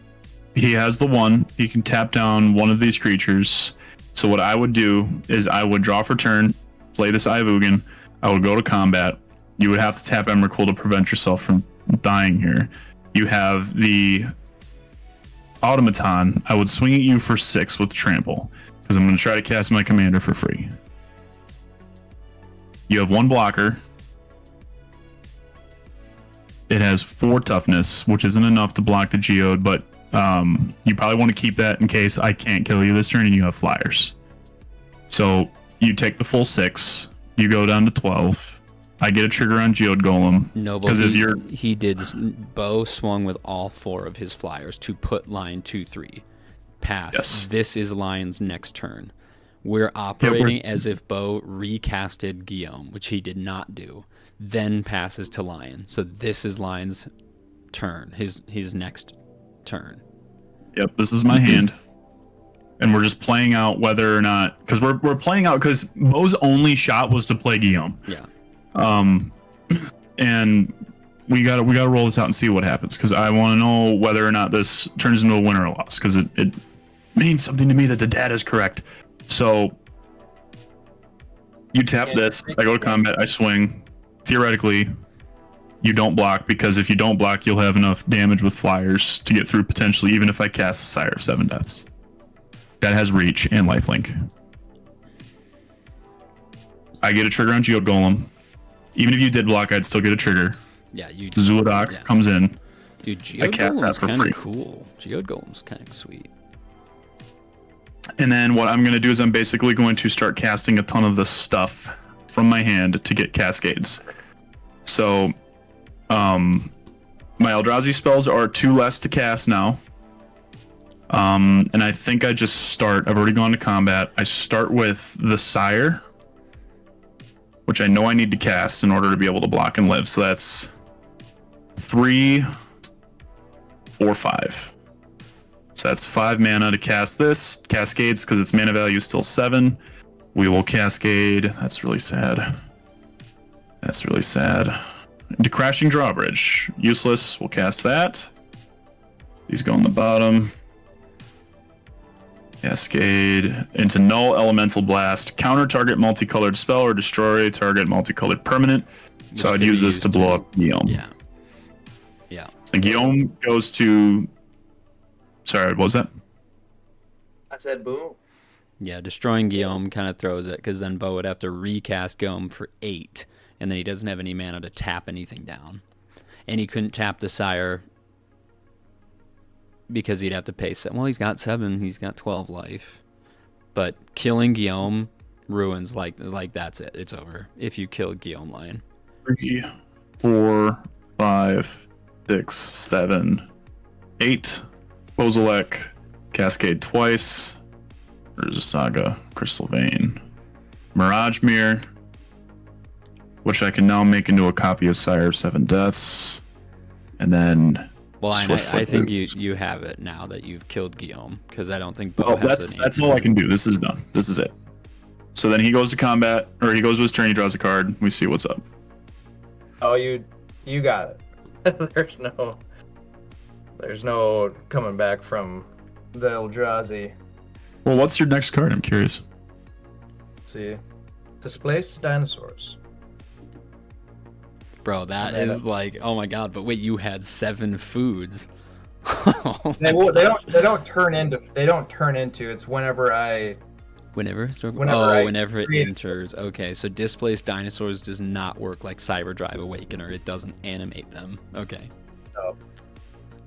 he has the 1. He can tap down one of these creatures. So what I would do is I would draw for turn, play this Ivugan. I would go to combat. You would have to tap Emrakul to prevent yourself from dying here. You have the Automaton. I would swing at you for 6 with Trample, because I'm going to try to cast my commander for free. You have 1 blocker. It has 4 toughness, which isn't enough to block the Geode, but you probably want to keep that in case I can't kill you this turn and you have flyers. So you take the full 6, you go down to 12. I get a trigger on Geode Golem. No, but he Bo swung with all 4 of his flyers to put line 2/3. Pass. Yes. This is Lion's next turn. We're operating as if Bo recasted Gyome, which he did not do, then passes to Lion. So this is Lion's turn, his next turn. Yep, this is my hand. And we're just playing out whether or not, because we're playing out because Bo's only shot was to play Gyome. Yeah. And we gotta roll this out and see what happens, because I want to know whether or not this turns into a win or a loss, because it means something to me that the data is correct. So you tap this, I go to combat, I swing. Theoretically, you don't block, because if you don't block, you'll have enough damage with flyers to get through potentially, even if I cast Sire of 7 Deaths. That has reach and lifelink. I get a trigger on Geode Golem. Even if you did block, I'd still get a trigger. Yeah, Zhulodok comes in. Dude, Geode Golem's kind of cool. Geode Golem's kind of sweet. And then what I'm going to do is I'm basically going to start casting a ton of this stuff from my hand to get cascades. So, my Eldrazi spells are 2 less to cast now. And I think I just start, I've already gone to combat. I start with the Sire, which I know I need to cast in order to be able to block and live. So that's 3, 4, 5. So that's 5 mana to cast this. Cascades, because its mana value is still 7. We will cascade. That's really sad. That's really sad. Into Crashing Drawbridge. Useless. We'll cast that. These go on the bottom. Cascade into Null Elemental Blast. Counter target multicolored spell or destroy target multicolored permanent. So I'd use this to blow up Gyome. Yeah. Yeah. And Gyome goes to... Sorry, what was that? I said boom. Yeah, destroying Gyome kind of throws it, because then Bo would have to recast Gyome for 8, and then he doesn't have any mana to tap anything down. And he couldn't tap the Sire because he'd have to pay 7. Well, he's got 7, he's got 12 life. But killing Gyome ruins, like that's it. It's over if you kill Gyome Lion. 3, 4, 5, 6, 7, 8. Kozilek, Cascade twice. There's a Saga, Crystal Vein, Mirage Mirror, which I can now make into a copy of Sire of 7 Deaths, and then. Well, I think you have it now that you've killed Gyome, because I don't think Bo has it. That's all I can do. This is done. This is it. So then he goes to combat, or he goes to his turn. He draws a card. We see what's up. Oh, you got it. There's no coming back from the Eldrazi. Well, what's your next card? I'm curious. Let's see. Displaced Dinosaurs. Bro, that is like, oh my god, but wait, you had 7 foods. They don't turn into, it's whenever I Whenever it create- enters. Okay, so Displaced Dinosaurs does not work like Cyberdrive Awakener. It doesn't animate them. Okay. No.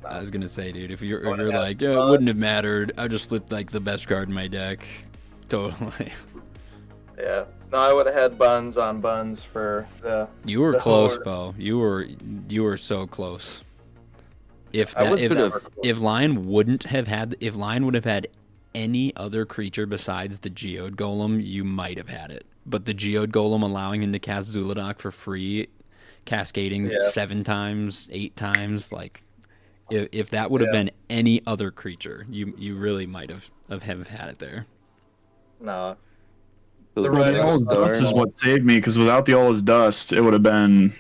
I was gonna say, dude, if you're Wouldn't have like, yeah, it wouldn't have mattered. I just flipped like the best card in my deck. Totally. Yeah. No, I would have had buns on buns for the. You were the close, Horde. Bo. You were so close. If I was that, never close. if Lion would have had any other creature besides the Geode Golem, you might have had it. But the Geode Golem allowing him to cast Zhulodok for free, cascading 7 times, 8 times, like if that would have been any other creature, you really might have had it there. No. The red All his Storm- dust is what saved me, because without the all his dust, it would have been.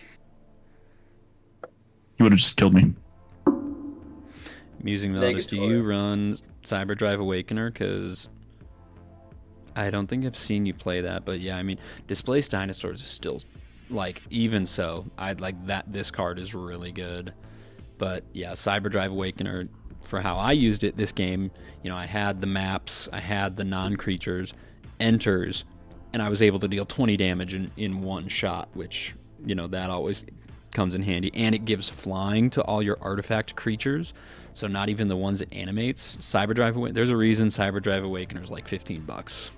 He would have just killed me. Musing Melodist, do you run Cyberdrive Awakener? Because I don't think I've seen you play that, but yeah, I mean, Displaced Dinosaurs is still, like, even so, I'd like that. This card is really good, but yeah, Cyberdrive Awakener, for how I used it this game, you know, I had the maps, I had the non-creatures, enters, and I was able to deal 20 damage in one shot, which, you know, that always comes in handy, and it gives flying to all your artifact creatures. So not even the ones it animates. Cyberdrive there's a reason Cyberdrive Awakener is like $15.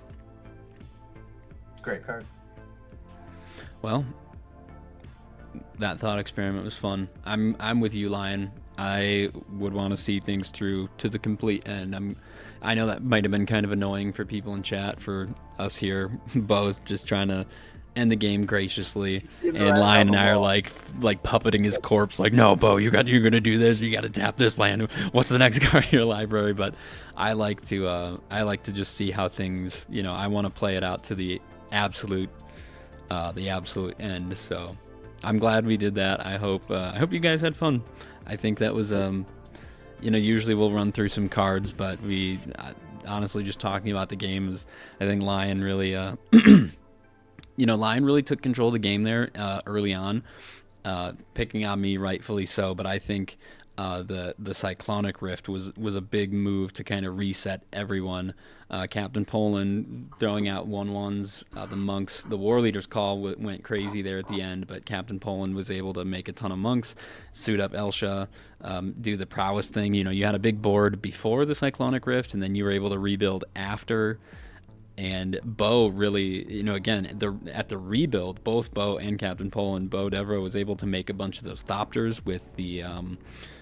Great card. Well, that thought experiment was fun. I'm with you, Lion. I would want to see things through to the complete end. I know that might have been kind of annoying for people in chat, for us here. Bo's just trying to end the game graciously, and Lion and I are like puppeting his corpse, like, no, Bo, you're gonna do this, you gotta tap this land, what's the next card in your library? But I like to just see how things, you know, I want to play it out to the absolute end. So I'm glad we did that. I hope you guys had fun. I think that was you know, usually we'll run through some cards, but we honestly, just talking about the games, I think Lion really you know, Lion really took control of the game there early on, picking on me, rightfully so. But I think the Cyclonic Rift was a big move to kind of reset everyone. Captain Poland throwing out 1/1s. The monks, the war leader's call went crazy there at the end, but Captain Poland was able to make a ton of monks, suit up Elsha, do the prowess thing. You know, you had a big board before the Cyclonic Rift, and then you were able to rebuild after. And Bo really, you know, again, at the rebuild, both Bo and Captain Poland, Bo Devereaux was able to make a bunch of those Thopters with the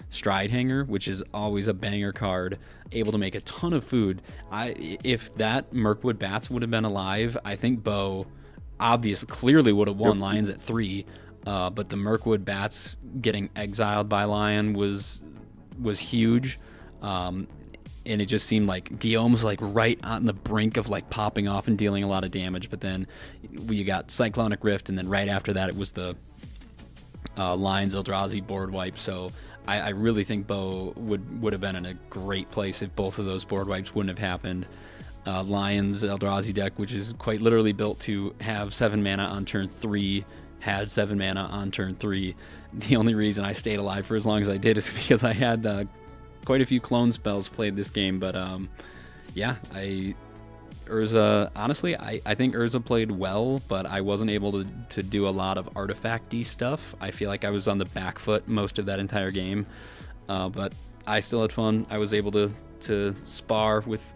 Stride Hanger, which is always a banger card, able to make a ton of food. If that Mirkwood Bats would have been alive, I think Bo clearly would have won. Lions at 3, but the Mirkwood Bats getting exiled by Lion was huge. And it just seemed like Gyome was like right on the brink of like popping off and dealing a lot of damage. But then we got Cyclonic Rift, and then right after that it was the Lions Eldrazi board wipe. So I really think Bo would have been in a great place if both of those board wipes wouldn't have happened. Lions Eldrazi deck, which is quite literally built to have 7 mana on turn 3, had 7 mana on turn 3. The only reason I stayed alive for as long as I did is because I had quite a few clone spells played this game. But yeah, Urza, honestly, I think Urza played well, but I wasn't able to do a lot of artifact-y stuff. I feel like I was on the back foot most of that entire game, but I still had fun. I was able to spar with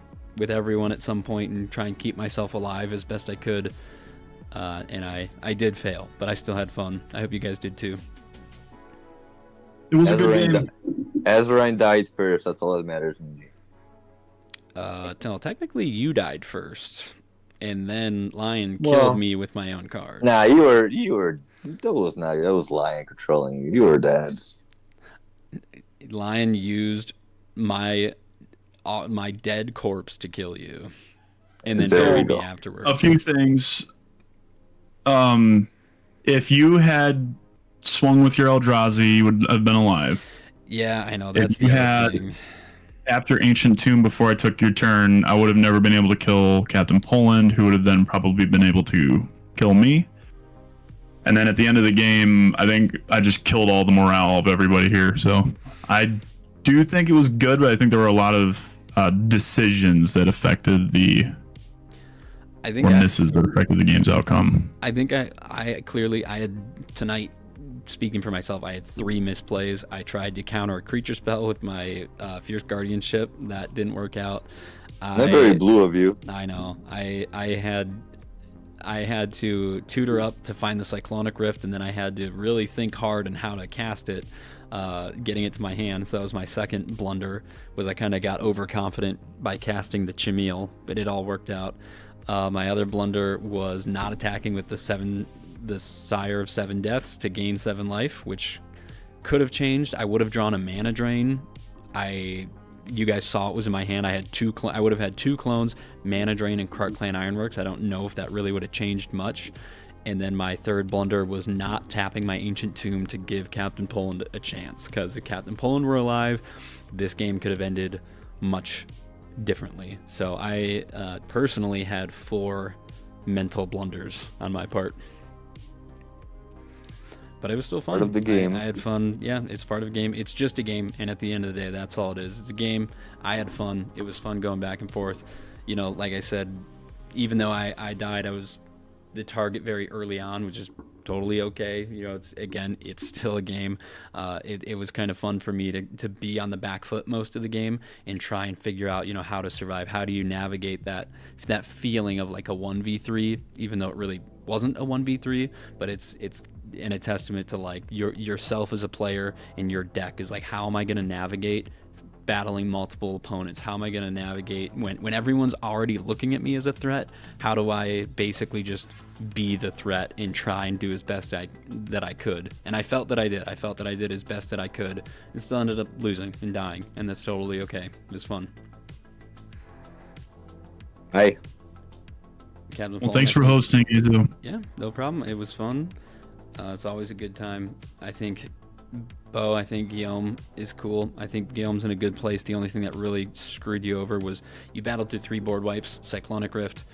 everyone at some point and try and keep myself alive as best I could, and I did fail, but I still had fun. I hope you guys did too. It was a good game. Azoreign died first. That's all that matters to me. No, technically you died first, and then Lion killed me with my own card. Nah, you were. That was Lion controlling you. You were dead. Lion used my dead corpse to kill you, and then There buried you me go. afterwards. A few things. If you had swung with your Eldrazi, you would have been alive. Yeah, I know, that's If you the had other thing. After Ancient Tomb, before I took your turn, I would have never been able to kill Captain Poland, who would have then probably been able to kill me. And then at the end of the game, I think I just killed all the morale of everybody here. So I do think it was good, but I think there were a lot of decisions that affected the I think or misses that affected the game's outcome. I think I clearly I had tonight. Speaking for myself, I had 3 misplays. I tried to counter a creature spell with my Fierce Guardianship. That didn't work out. Not very blue of you. I know. I had to tutor up to find the Cyclonic Rift, and then I had to really think hard on how to cast it, getting it to my hand. So that was my second blunder. Was I kind of got overconfident by casting the Chimil, but it all worked out. My other blunder was not attacking with the Sire of 7 Deaths to gain 7 life, which could have changed. I would have drawn a mana drain. You guys saw it was in my hand. I had I would have had 2 clones, mana drain, and Krark Clan Ironworks. I don't know if that really would have changed much. And then my third blunder was not tapping my Ancient Tomb to give Captain Poland a chance, because if Captain Poland were alive, this game could have ended much differently. So I personally had 4 mental blunders on my part. But it was still fun. Part of the game. I had fun. Yeah, it's part of the game. It's just a game, and at the end of the day, that's all it is. It's a game. I had fun. It was fun going back and forth. You know, like I said, even though I died, I was the target very early on, which is totally okay. You know, it's still a game. It was kind of fun for me to be on the back foot most of the game and try and figure out, you know, how to survive. How do you navigate that feeling of like a 1v3, even though it really wasn't a 1v3, but it's in a testament to like yourself as a player, and your deck is like, how am I going to navigate battling multiple opponents? How am I going to navigate when everyone's already looking at me as a threat? How do I basically just be the threat and try and do as best that I could? And I felt that I did. I felt that I did as best that I could, and still ended up losing and dying, and that's totally okay. It was fun. Hi. Captain Well, Paul, thanks for hosting, Izu. Yeah, no problem. It was fun. It's always a good time. I think Gyome is cool. I think Gyome's in a good place. The only thing that really screwed you over was you battled through 3 board wipes, Cyclonic Rift.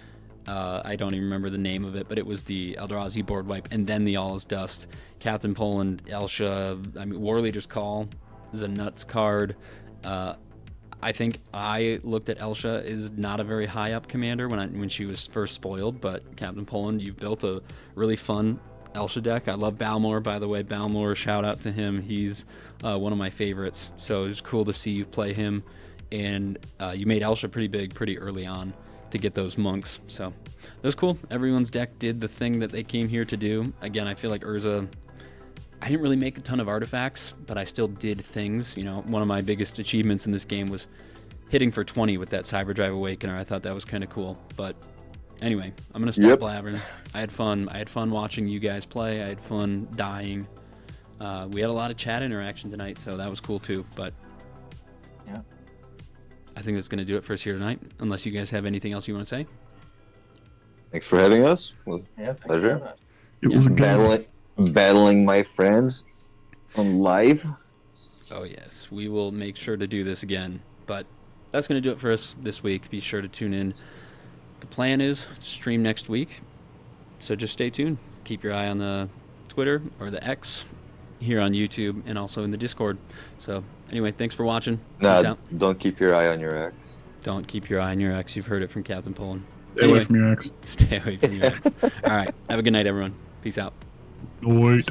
I don't even remember the name of it, but it was the Eldrazi board wipe, and then the All is Dust. Captain Poland, Elsha, War Leader's Call is a nuts card. I think I looked at Elsha as not a very high up commander when she was first spoiled, but Captain Poland, you've built a really fun Elsha deck. I love Balmor, by the way. Balmor, shout out to him. He's one of my favorites. So it was cool to see you play him. And you made Elsha pretty big pretty early on to get those monks. So it was cool. Everyone's deck did the thing that they came here to do. Again, I feel like Urza, I didn't really make a ton of artifacts, but I still did things. You know, one of my biggest achievements in this game was hitting for 20 with that Cyberdrive Awakener. I thought that was kind of cool. But anyway, I'm going to stop blabbering. I had fun. I had fun watching you guys play. I had fun dying. We had a lot of chat interaction tonight, so that was cool too. But Yeah. I think that's going to do it for us here tonight, unless you guys have anything else you want to say. Thanks for having us. It was Yeah. a pleasure. It was a good Battling my friends on live. Oh yes, we will make sure to do this again. But that's going to do it for us this week. Be sure to tune in. The plan is to stream next week, so just stay tuned. Keep your eye on the Twitter or the X here on YouTube, and also in the Discord. So anyway, thanks for watching. Peace Nah, out. don't keep your eye on your ex. Don't keep your eye on your X. You've heard it from Captain Poland. Stay away from your ex. Stay away from your X. All right. Have a good night, everyone. Peace out. Wait.